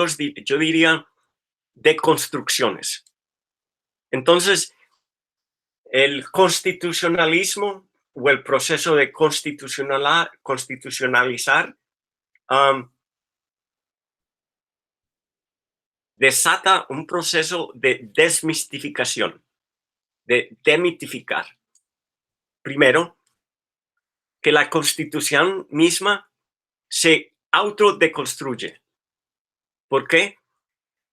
diría deconstrucciones. Entonces, el constitucionalismo o el proceso de constitucionalizar desata un proceso de desmistificación, de demitificar. Primero, que la Constitución misma se autodeconstruye. ¿Por qué?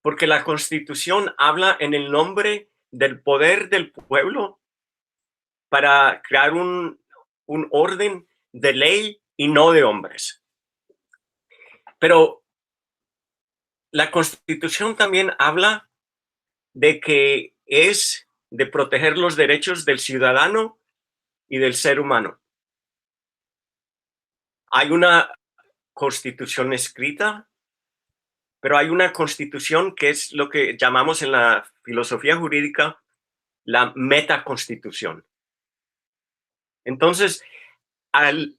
Porque la Constitución habla en el nombre del poder del pueblo para crear un orden de ley y no de hombres. Pero la Constitución también habla de que es de proteger los derechos del ciudadano y del ser humano. Hay una Constitución escrita, pero hay una Constitución que es lo que llamamos en la filosofía jurídica la metaconstitución. Entonces, al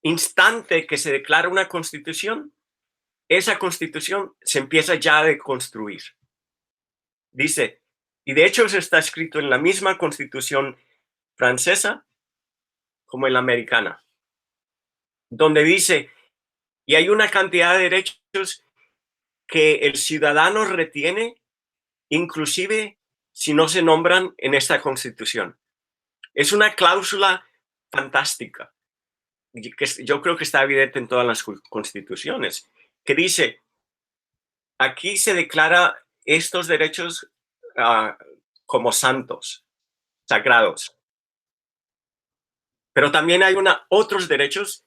instante que se declara una Constitución, esa Constitución se empieza ya a deconstruir. Dice, y de hecho eso está escrito en la misma Constitución francesa como en la americana, donde dice, y hay una cantidad de derechos que el ciudadano retiene, inclusive si no se nombran en esta Constitución. Es una cláusula fantástica, que yo creo que está evidente en todas las constituciones, que dice, aquí se declara estos derechos como santos, sagrados. Pero también hay otros derechos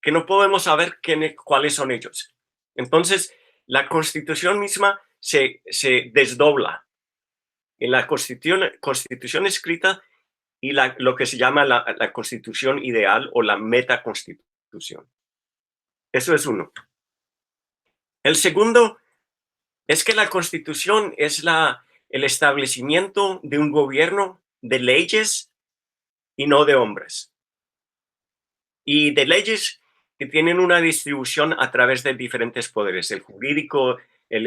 que no podemos saber cuáles son ellos. Entonces, la Constitución misma se desdobla en la Constitución escrita y lo que se llama la Constitución ideal o la metaconstitución. Eso es uno. El segundo es que la Constitución es el establecimiento de un gobierno de leyes y no de hombres. y de leyes que tienen una distribución a través de diferentes poderes, el jurídico, el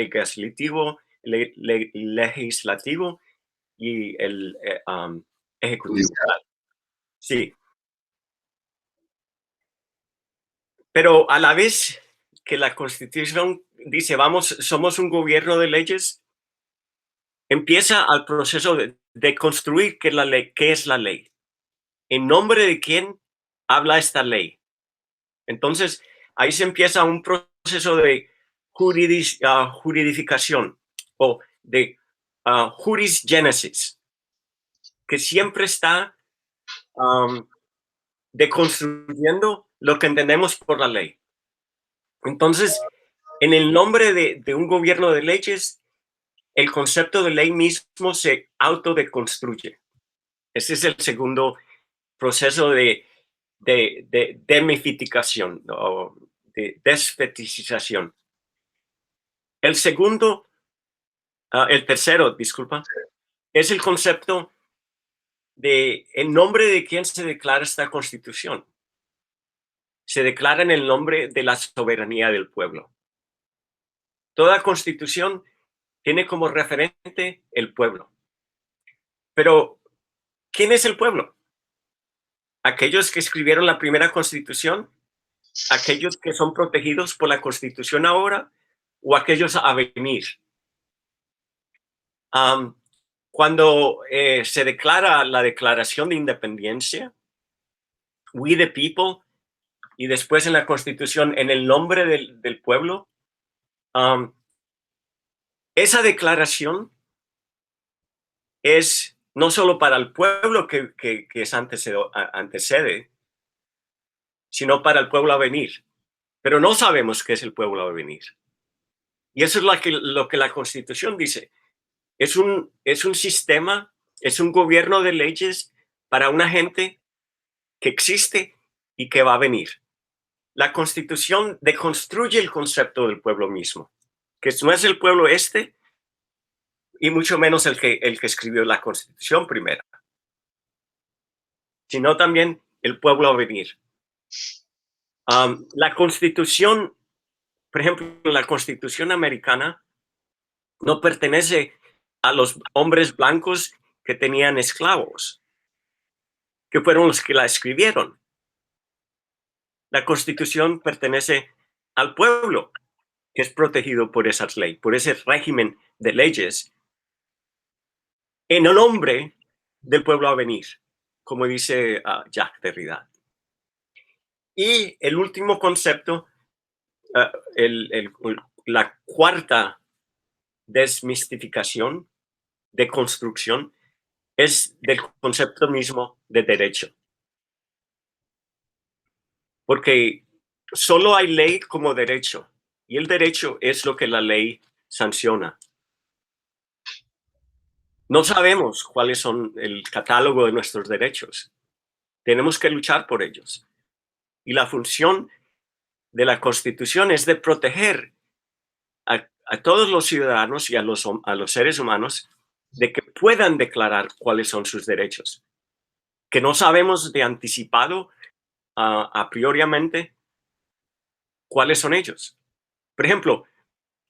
legislativo y el ejecutivo. Judicial. Sí, pero a la vez que la Constitución dice, vamos, somos un gobierno de leyes, empieza el proceso de construir qué es la ley. ¿En nombre de quién habla esta ley? Entonces, ahí se empieza un proceso de juridificación o de jurisgénesis, que siempre está deconstruyendo lo que entendemos por la ley. Entonces, en el nombre de un gobierno de leyes, el concepto de ley mismo se autodeconstruye. Ese es el segundo proceso de demitificación o de desfetichización. El segundo, el tercero, disculpa, es el concepto de en nombre de quién se declara esta constitución. Se declara en el nombre de la soberanía del pueblo. Toda constitución tiene como referente el pueblo. Pero, ¿quién es el pueblo? ¿Aquellos que escribieron la primera constitución? ¿Aquellos que son protegidos por la constitución ahora? ¿O aquellos a venir? Cuando se declara la Declaración de Independencia, We the People, y después en la Constitución, en el nombre del pueblo, esa declaración es no solo para el pueblo que es antecede, sino para el pueblo a venir. Pero no sabemos qué es el pueblo a venir. Y eso es lo que la Constitución dice. Es un sistema, es un gobierno de leyes para una gente que existe y que va a venir. La Constitución deconstruye el concepto del pueblo mismo, que no es el pueblo y mucho menos el que escribió la Constitución primera, sino también el pueblo a venir. La Constitución, por ejemplo, la Constitución americana no pertenece a los hombres blancos que tenían esclavos, que fueron los que la escribieron. La Constitución pertenece al pueblo, que es protegido por esas leyes, por ese régimen de leyes, en el nombre del pueblo a venir, como dice Jacques Derrida. Y el último concepto, la cuarta desmistificación, de construcción, es del concepto mismo de derecho. Porque solo hay ley como derecho, y el derecho es lo que la ley sanciona. No sabemos cuáles son el catálogo de nuestros derechos. Tenemos que luchar por ellos. Y la función de la Constitución es de proteger a todos los ciudadanos y a los seres humanos de que puedan declarar cuáles son sus derechos. Que no sabemos de anticipado, a prioriamente, cuáles son ellos. Por ejemplo,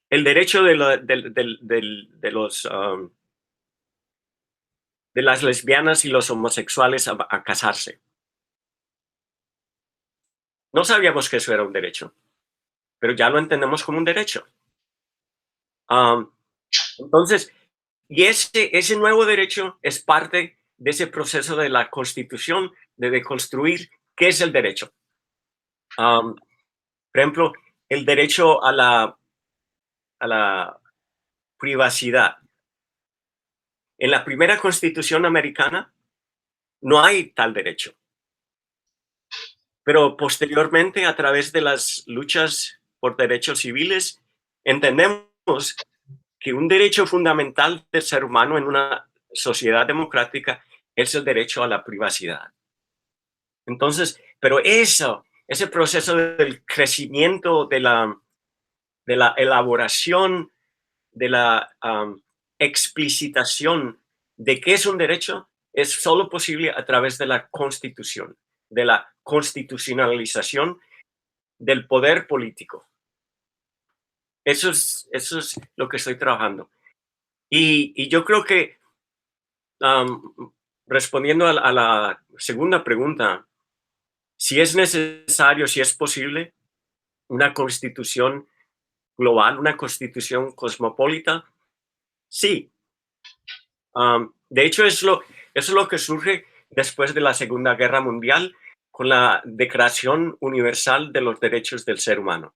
el derecho de las lesbianas y los homosexuales a casarse. No sabíamos que eso era un derecho, pero ya lo entendemos como un derecho. Entonces, y ese nuevo derecho es parte de ese proceso de la Constitución, de deconstruir qué es el derecho. Por ejemplo, el derecho a la privacidad. En la primera Constitución americana no hay tal derecho. Pero posteriormente, a través de las luchas por derechos civiles, entendemos que un derecho fundamental del ser humano en una sociedad democrática es el derecho a la privacidad. Entonces, pero ese proceso del crecimiento, de la elaboración, de la explicitación de qué es un derecho, es solo posible a través de la Constitución. de la constitucionalización del poder político. Eso es lo que estoy trabajando. Y yo creo que, respondiendo a la segunda pregunta, si es necesario, si es posible, una constitución global, una constitución cosmopolita, sí. De hecho, eso es lo que surge después de la Segunda Guerra Mundial con la Declaración Universal de los Derechos del Ser Humano,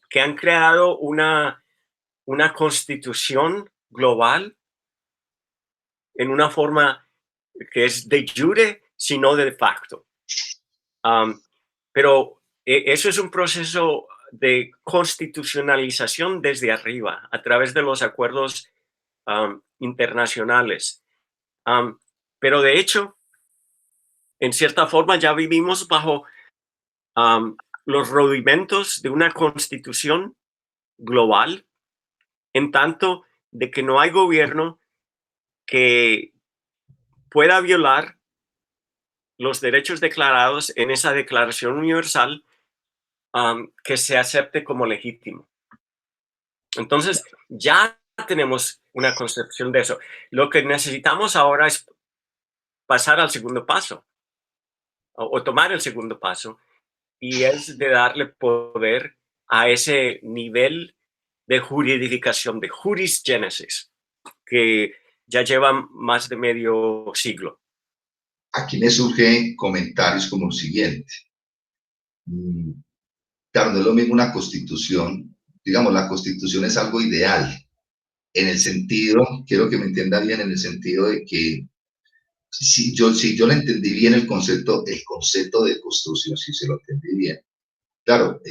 que han creado una constitución global en una forma que es de jure, sino de facto. Pero eso es un proceso de constitucionalización desde arriba, a través de los acuerdos internacionales. Pero de hecho, en cierta forma ya vivimos bajo los rudimentos de una constitución global, en tanto de que no hay gobierno que pueda violar los derechos declarados en esa Declaración Universal que se acepte como legítimo. Entonces, ya tenemos una concepción de eso. Lo que necesitamos ahora es pasar al segundo paso o tomar el segundo paso, y es de darle poder a ese nivel de juridificación, de jurisgénesis, que ya lleva más de medio siglo. Aquí me surgen comentarios como el siguiente. Claro, no es lo mismo una constitución. Digamos, la constitución es algo ideal, en el sentido, quiero que me entienda bien, en el sentido de que si yo le entendí bien el concepto de construcción, si se lo entendí bien. Claro,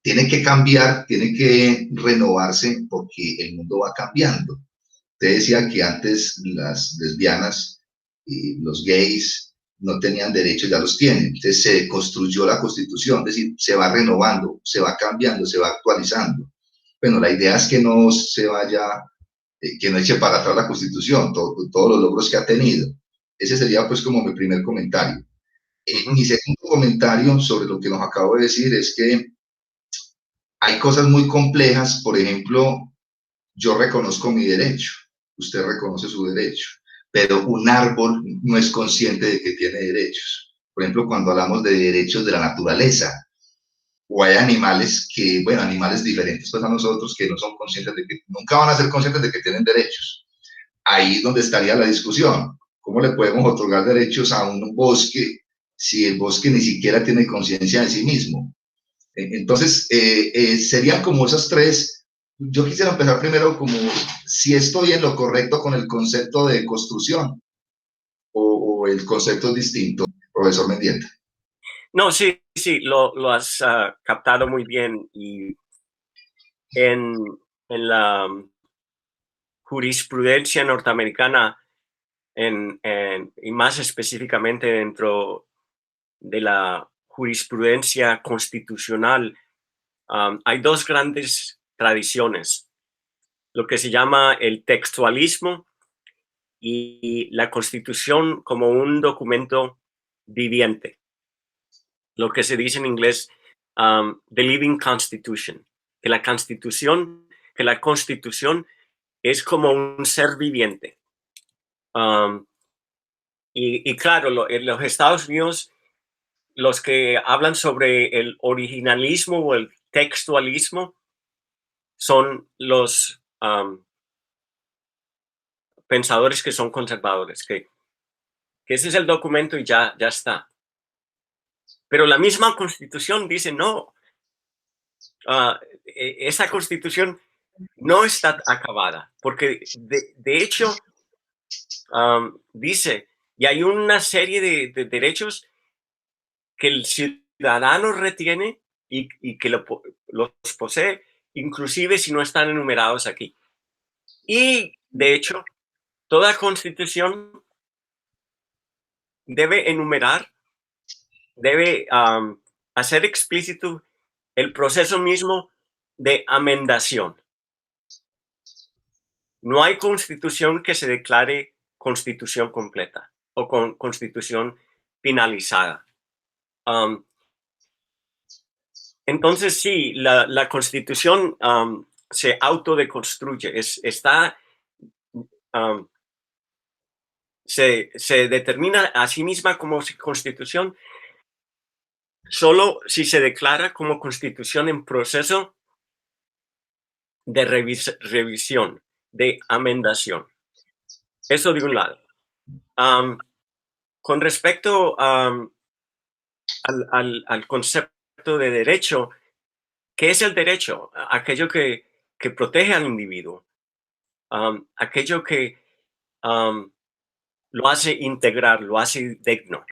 tiene que cambiar, tiene que renovarse porque el mundo va cambiando. Usted decía que antes las lesbianas y los gays no tenían derechos, ya los tienen. Entonces se construyó la constitución, es decir, se va renovando, se va cambiando, se va actualizando. Bueno, la idea es que no se vaya, que no eche para atrás la constitución, todos los logros que ha tenido. Ese sería pues como mi primer comentario. Mi segundo comentario sobre lo que nos acabo de decir es que hay cosas muy complejas, por ejemplo, yo reconozco mi derecho, usted reconoce su derecho, pero un árbol no es consciente de que tiene derechos. Por ejemplo, cuando hablamos de derechos de la naturaleza, o hay animales que, bueno, animales diferentes pues a nosotros que no son conscientes de que, nunca van a ser conscientes de que tienen derechos. Ahí es donde estaría la discusión. ¿Cómo le podemos otorgar derechos a un bosque si el bosque ni siquiera tiene conciencia de sí mismo? Entonces, serían como esas tres. Yo quisiera empezar primero como si estoy en lo correcto con el concepto de construcción o el concepto es distinto, profesor Mendieta. No, sí, lo has captado muy bien. Y en la jurisprudencia norteamericana, y más específicamente dentro de la jurisprudencia constitucional, hay dos grandes tradiciones, lo que se llama el textualismo y la Constitución como un documento viviente, lo que se dice en inglés the living constitution, que la Constitución es como un ser viviente. Y claro, en los Estados Unidos, los que hablan sobre el originalismo o el textualismo son los pensadores que son conservadores, que ese es el documento y ya está. Pero la misma Constitución dice no, esa Constitución no está acabada, porque de hecho dice, y hay una serie de derechos que el ciudadano retiene y que los posee, inclusive si no están enumerados aquí. Y de hecho, toda Constitución debe enumerar, debe hacer explícito el proceso mismo de amendación. No hay constitución que se declare constitución completa o constitución finalizada. Entonces, sí, la Constitución se autodeconstruye, se determina a sí misma como Constitución solo si se declara como Constitución en proceso de revisión, de amendación. Eso de un lado. Con respecto al concepto de derecho, ¿qué es el derecho? Aquello que protege al individuo, aquello que lo hace integrar, lo hace digno,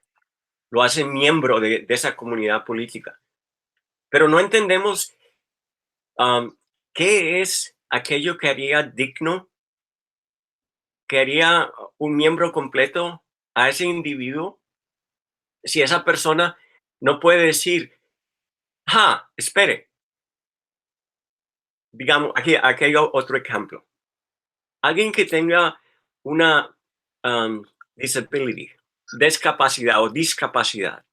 lo hace miembro de esa comunidad política. Pero no entendemos qué es aquello que haría digno, que haría un miembro completo a ese individuo, si esa persona no puede decir, espere, digamos, aquí hay otro ejemplo. Alguien que tenga una disability, discapacidad o discapacidad.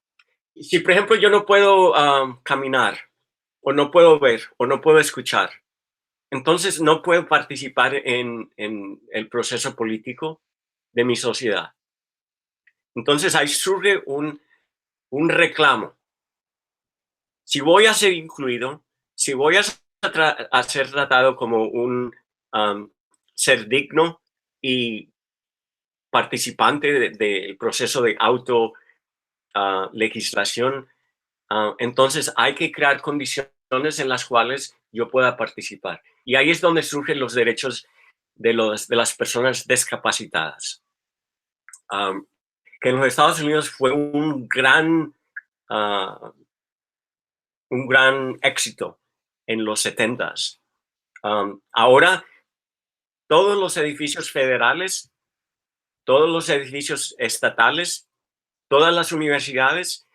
Si, por ejemplo, yo no puedo caminar, o no puedo ver, o no puedo escuchar, entonces no puedo participar en el proceso político de mi sociedad. Entonces ahí surge un reclamo. Si voy a ser incluido, si voy a ser tratado como un ser digno y participante del proceso de auto legislación, entonces hay que crear condiciones en las cuales yo pueda participar. Y ahí es donde surgen los derechos de las personas discapacitadas. Que en los Estados Unidos fue un gran éxito en los 70s. Ahora, todos los edificios federales, todos los edificios estatales, todas las universidades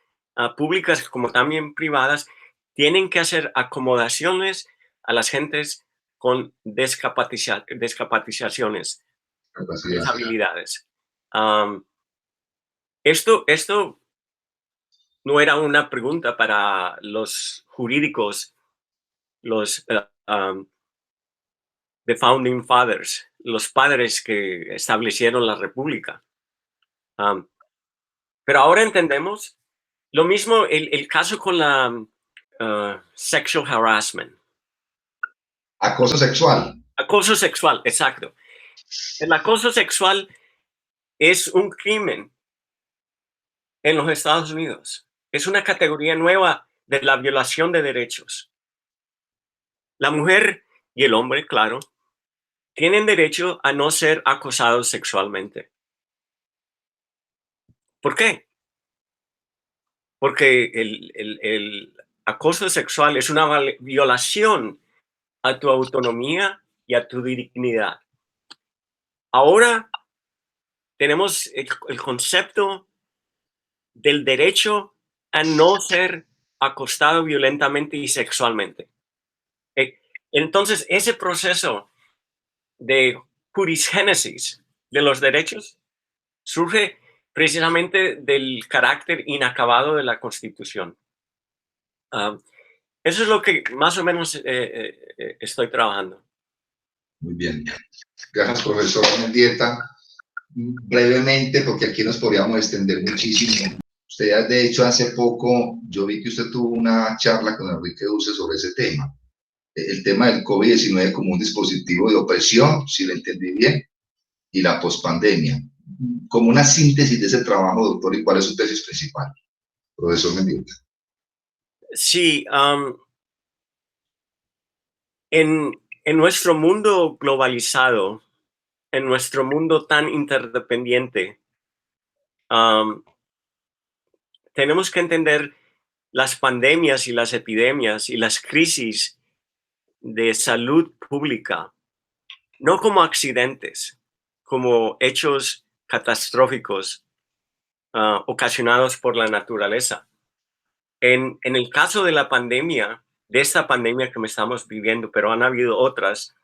públicas como también privadas tienen que hacer acomodaciones a las gentes con discapacidades, disabilidades. Esto no era una pregunta para los jurídicos, los the Founding Fathers, los padres que establecieron la República. Pero ahora entendemos lo mismo, el caso con la sexual harassment. Acoso sexual. Acoso sexual, exacto. El acoso sexual es un crimen en los Estados Unidos. Es una categoría nueva de la violación de derechos. La mujer y el hombre, claro, tienen derecho a no ser acosados sexualmente. ¿Por qué? Porque el acoso sexual es una violación a tu autonomía y a tu dignidad. Ahora tenemos el concepto del derecho a no ser acostado violentamente y sexualmente. Entonces, ese proceso de jurisgénesis de los derechos surge precisamente del carácter inacabado de la Constitución. Eso es lo que más o menos estoy trabajando. Muy bien. Gracias, profesor Mendieta. Brevemente, porque aquí nos podríamos extender muchísimo. Usted, de hecho, hace poco, yo vi que usted tuvo una charla con Enrique Duce sobre ese tema. El tema del COVID-19 como un dispositivo de opresión, si lo entendí bien, y la pospandemia. Como una síntesis de ese trabajo, doctor, ¿y cuál es su tesis principal, profesor Mendieta? Sí, en nuestro mundo globalizado, en nuestro mundo tan interdependiente, tenemos que entender las pandemias y las epidemias y las crisis de salud pública, no como accidentes, como hechos catastróficos ocasionados por la naturaleza. En el caso de la pandemia, de esta pandemia que estamos viviendo, pero han habido otras,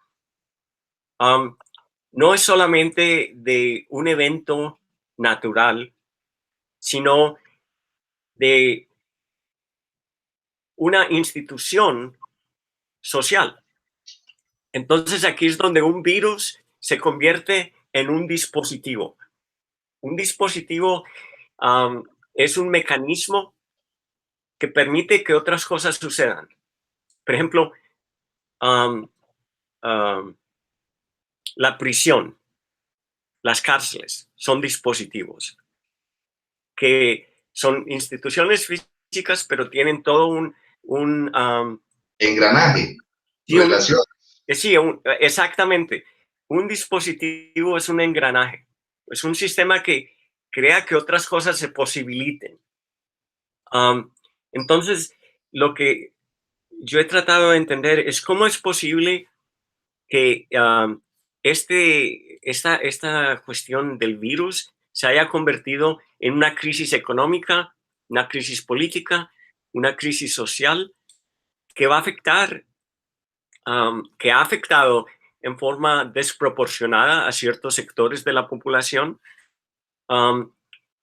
no es solamente de un evento natural, sino de una institución social. Entonces aquí es donde un virus se convierte en un dispositivo. Un dispositivo es un mecanismo que permite que otras cosas sucedan. Por ejemplo, um, um, la prisión, las cárceles son dispositivos que son instituciones físicas, pero tienen todo un Engranaje, sí, relación. sí, exactamente. Un dispositivo es un engranaje, es un sistema que crea que otras cosas se posibiliten. Entonces, lo que yo he tratado de entender es cómo es posible que esta cuestión del virus se haya convertido en una crisis económica, una crisis política, una crisis social que va a afectar, que ha afectado en forma desproporcionada a ciertos sectores de la población, um,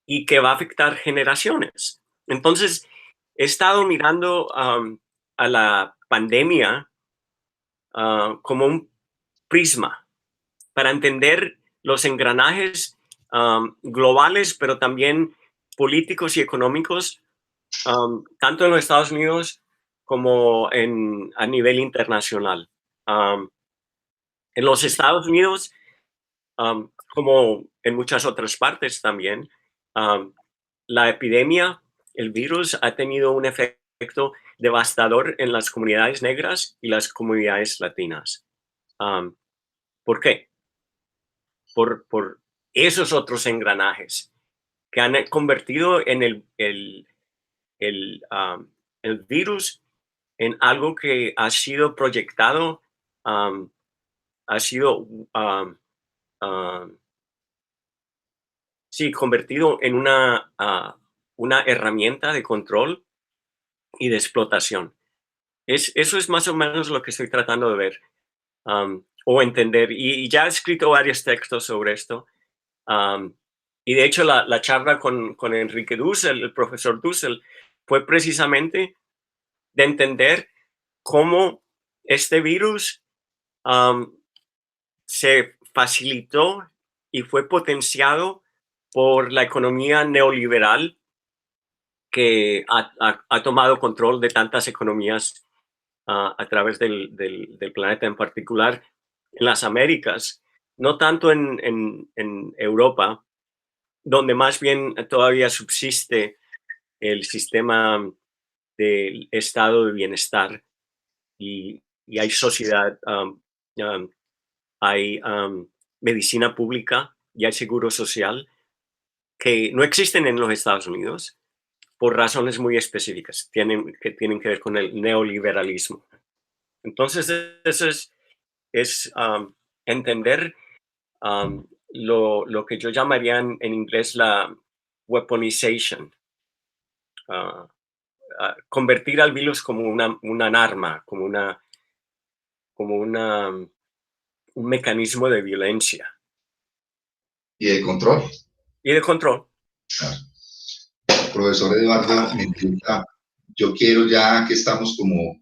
y que va a afectar generaciones. Entonces, he estado mirando a la pandemia como un prisma para entender los engranajes globales, pero también políticos y económicos, tanto en los Estados Unidos como a nivel internacional. En los Estados Unidos, como en muchas otras partes también, la epidemia, el virus, ha tenido un efecto devastador en las comunidades negras y las comunidades latinas. ¿Por qué? Por esos otros engranajes que han convertido en el virus en algo que ha sido proyectado, ha sido sí, convertido en una herramienta de control y de explotación. Eso es más o menos lo que estoy tratando de ver o entender. Y ya he escrito varios textos sobre esto. Y de hecho la charla con Enrique Dussel, el profesor Dussel, fue precisamente de entender cómo este virus se facilitó y fue potenciado por la economía neoliberal que ha tomado control de tantas economías a través del planeta, en particular en las Américas, no tanto en Europa, donde más bien todavía subsiste el sistema del estado de bienestar y hay sociedad, hay medicina pública y hay seguro social que no existen en los Estados Unidos por razones muy específicas, que tienen que ver con el neoliberalismo. Entonces, eso es entender lo que yo llamaría en inglés la weaponization, ah, convertir al virus como una arma, como un mecanismo de violencia Y de control. y de control. Claro. Profesor Eduardo Mendieta, yo quiero, ya que estamos como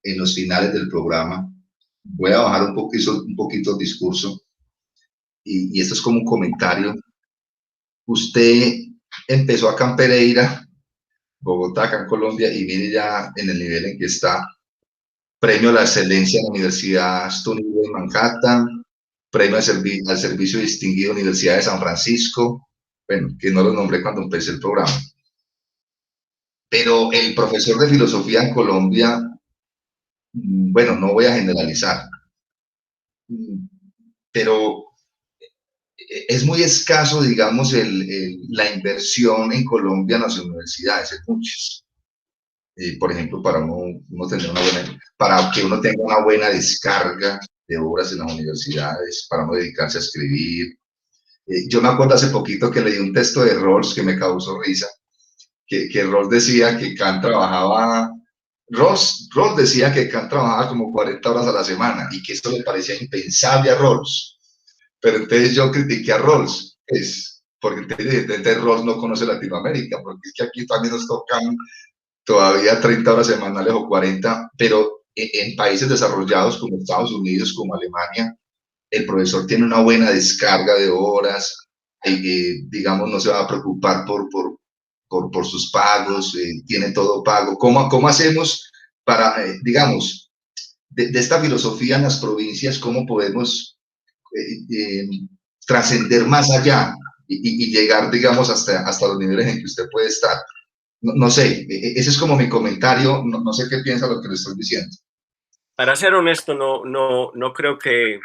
en los finales del programa, voy a bajar un poquito el discurso y esto es como un comentario. Usted empezó acá en Pereira, Bogotá, acá en Colombia, y mire ya en el nivel en que está. Premio a la excelencia en la Universidad Stony de Manhattan, premio al servicio distinguido Universidad de San Francisco, bueno, que no lo nombré cuando empecé el programa. Pero el profesor de filosofía en Colombia, bueno, no voy a generalizar, pero es muy escaso, digamos, la inversión en Colombia en las universidades, en muchas. Por ejemplo, para que uno tenga una buena descarga de obras en las universidades, para no dedicarse a escribir. Yo me acuerdo hace poquito que leí un texto de Rawls que me causó risa, que Rawls decía que Kant trabajaba, Rawls decía que Kant trabajaba como 40 horas a la semana y que esto le parecía impensable a Rawls. Pero entonces yo critiqué a Rawls, porque evidentemente Ross no conoce Latinoamérica, porque es que aquí también nos tocan todavía 30 horas semanales o 40, pero en países desarrollados como Estados Unidos, como Alemania, el profesor tiene una buena descarga de horas, digamos, no se va a preocupar por sus pagos, tiene todo pago. ¿Cómo hacemos para, digamos, de esta filosofía en las provincias, cómo podemos trascender más allá y llegar, digamos, hasta los niveles en que usted puede estar? No sé, ese es como mi comentario, no sé qué piensa lo que le estoy diciendo. Para ser honesto, no creo que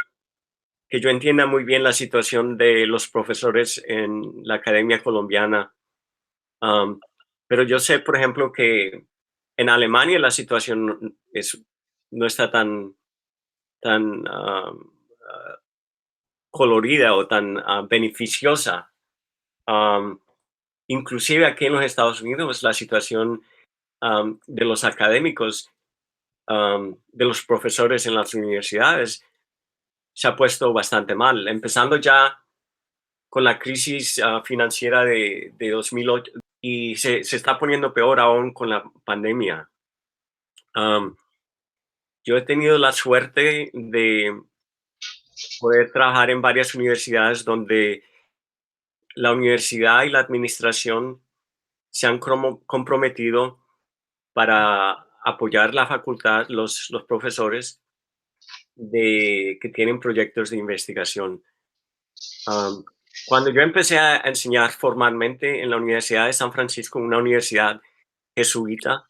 yo entienda muy bien la situación de los profesores en la Academia Colombiana. Pero yo sé, por ejemplo, que en Alemania la situación no está tan colorida o tan beneficiosa. Inclusive aquí en los Estados Unidos la situación de los académicos, de los profesores en las universidades, se ha puesto bastante mal, empezando ya con la crisis financiera de 2008 y se está poniendo peor aún con la pandemia. Yo he tenido la suerte de poder trabajar en varias universidades donde la universidad y la administración se han comprometido para apoyar la facultad, los profesores que tienen proyectos de investigación. Cuando yo empecé a enseñar formalmente en la Universidad de San Francisco, una universidad jesuita,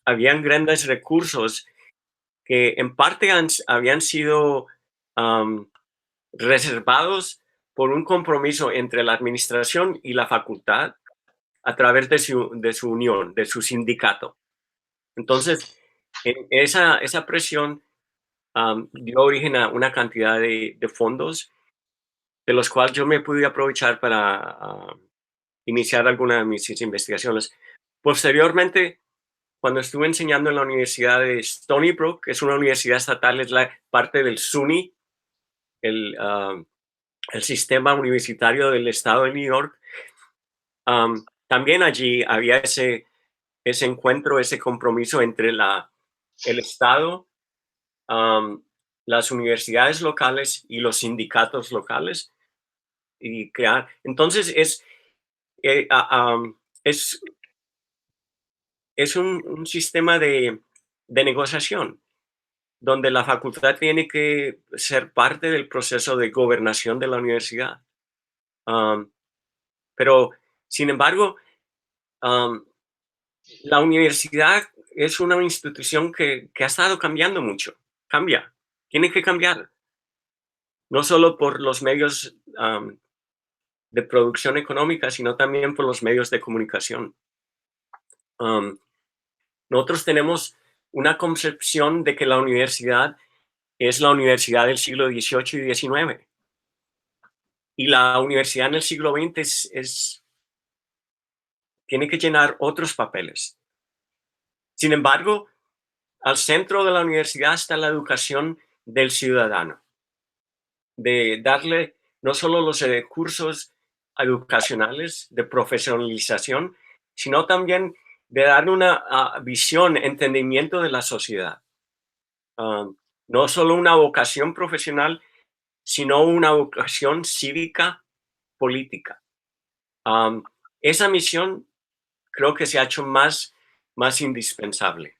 habían grandes recursos que en parte habían sido reservados por un compromiso entre la administración y la facultad a través de su unión, de su sindicato. Entonces, esa presión dio origen a una cantidad de fondos de los cuales yo me pude aprovechar para iniciar alguna de mis investigaciones. Posteriormente, cuando estuve enseñando en la Universidad de Stony Brook, que es una universidad estatal, es la parte del SUNY, el sistema universitario del estado de New York, también allí había ese encuentro, ese compromiso entre el Estado, las universidades locales y los sindicatos locales. Y crear. Entonces, es un sistema de negociación donde la facultad tiene que ser parte del proceso de gobernación de la universidad. Pero, sin embargo, la universidad es una institución que ha estado cambiando mucho. Cambia. Tiene que cambiar. No solo por los medios de producción económica, sino también por los medios de comunicación. Nosotros tenemos una concepción de que la universidad es la universidad del siglo XVIII y XIX. Y la universidad en el siglo XX tiene que llenar otros papeles. Sin embargo, al centro de la universidad está la educación del ciudadano, de darle no solo los recursos educacionales de profesionalización, sino también de darle una visión, entendimiento de la sociedad. No solo una vocación profesional, sino una vocación cívica política. Esa misión creo que se ha hecho más indispensable,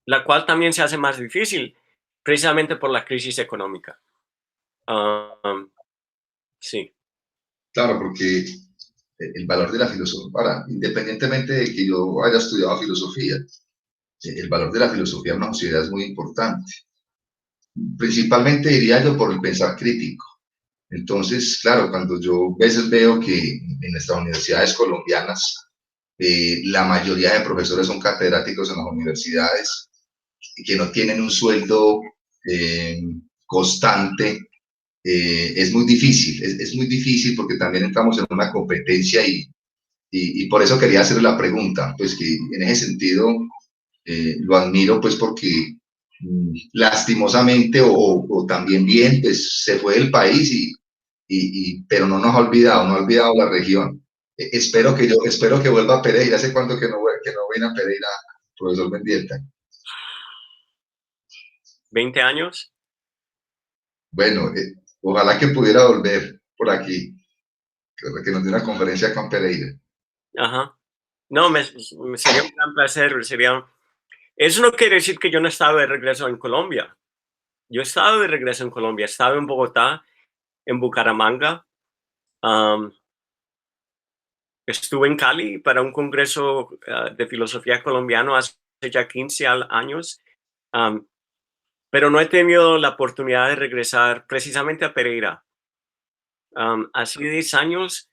la cual también se hace más difícil precisamente por la crisis económica. Sí. Claro, porque el valor de la filosofía, independientemente de que yo haya estudiado filosofía, el valor de la filosofía en una sociedad es muy importante. Principalmente diría yo por el pensar crítico. Entonces, claro, cuando yo a veces veo que en nuestras universidades colombianas la mayoría de profesores son catedráticos en las universidades y que no tienen un sueldo constante, es muy difícil, es muy difícil porque también entramos en una competencia y por eso quería hacer la pregunta, pues que en ese sentido lo admiro, pues porque lastimosamente o también bien, pues se fue del país pero no nos ha olvidado, no ha olvidado la región. Espero que vuelva a Pereira. ¿Hace cuánto que no viene a Pereira, profesor Mendieta? 20 años. Bueno, ojalá que pudiera volver por aquí, que nos dé una conferencia acá en Pereira. Ajá. No, sería un gran placer. Eso no quiere decir que yo no estaba de regreso en Colombia. Yo he estado de regreso en Colombia. He estado en Bogotá, en Bucaramanga. um, Estuve en Cali para un congreso de filosofía colombiano hace ya 15 años. um, pero no he tenido la oportunidad de regresar precisamente a Pereira. Hace 10 años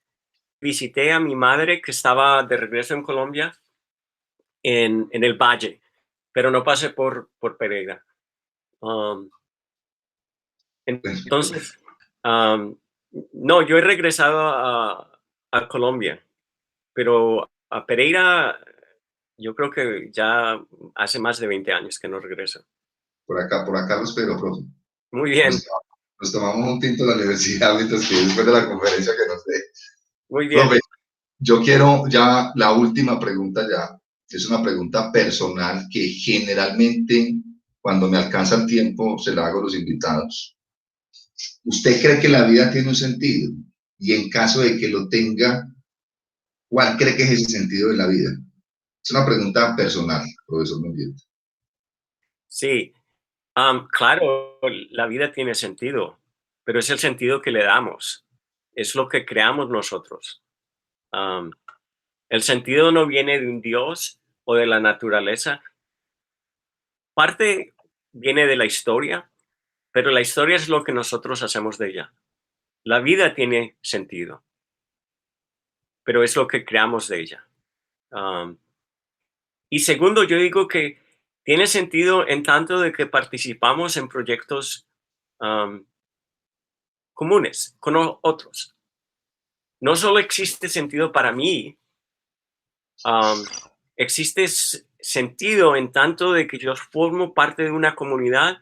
visité a mi madre que estaba de regreso en Colombia en el Valle, pero no pasé por Pereira. Um, entonces, um, no, yo he regresado a Colombia, pero a Pereira yo creo que ya hace más de 20 años que no regreso. Por acá los espero, profe. Muy bien, Nos, nos tomamos un tinto en la universidad mientras que después de la conferencia que nos dé. muy bien. Profe, yo quiero ya la última pregunta ya. Es una pregunta personal que generalmente cuando me alcanza el tiempo se la hago a los invitados. ¿Usted cree que la vida tiene un sentido? Y en caso de que lo tenga, ¿cuál cree que es ese sentido de la vida? Es una pregunta personal, profesor Mendieta. Sí, claro, la vida tiene sentido, pero es el sentido que le damos. Es lo que creamos nosotros. Am, el sentido no viene de un Dios o de la naturaleza. Parte viene de la historia, pero la historia es lo que nosotros hacemos de ella. La vida tiene sentido, pero es lo que creamos de ella. Am, y segundo, yo digo que tiene sentido en tanto de que participamos en proyectos am, comunes con otros. No solo existe sentido para mí, am, existe sentido en tanto de que yo formo parte de una comunidad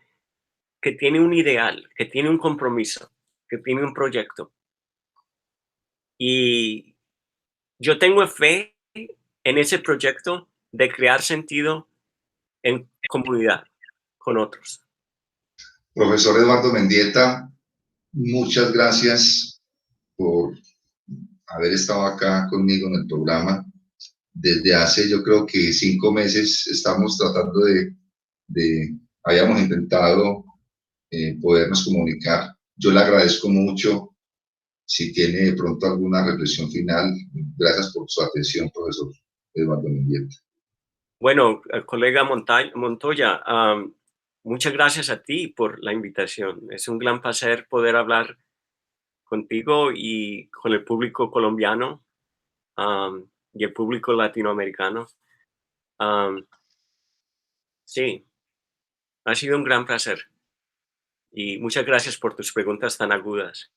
que tiene un ideal, que tiene un compromiso, que tiene un proyecto. Y yo tengo fe en ese proyecto de crear sentido en comunidad con otros. Profesor Eduardo Mendieta, muchas gracias por haber estado acá conmigo en el programa. Desde hace, yo creo que 5 meses estamos tratando habíamos intentado podernos comunicar. Yo le agradezco mucho. Si tiene de pronto alguna reflexión final, gracias por su atención, profesor Eduardo Mendieta. Bueno, colega Montoya, muchas gracias a ti por la invitación. Es un gran placer poder hablar contigo y con el público colombiano, y el público latinoamericano. Am, sí, ha sido un gran placer y muchas gracias por tus preguntas tan agudas.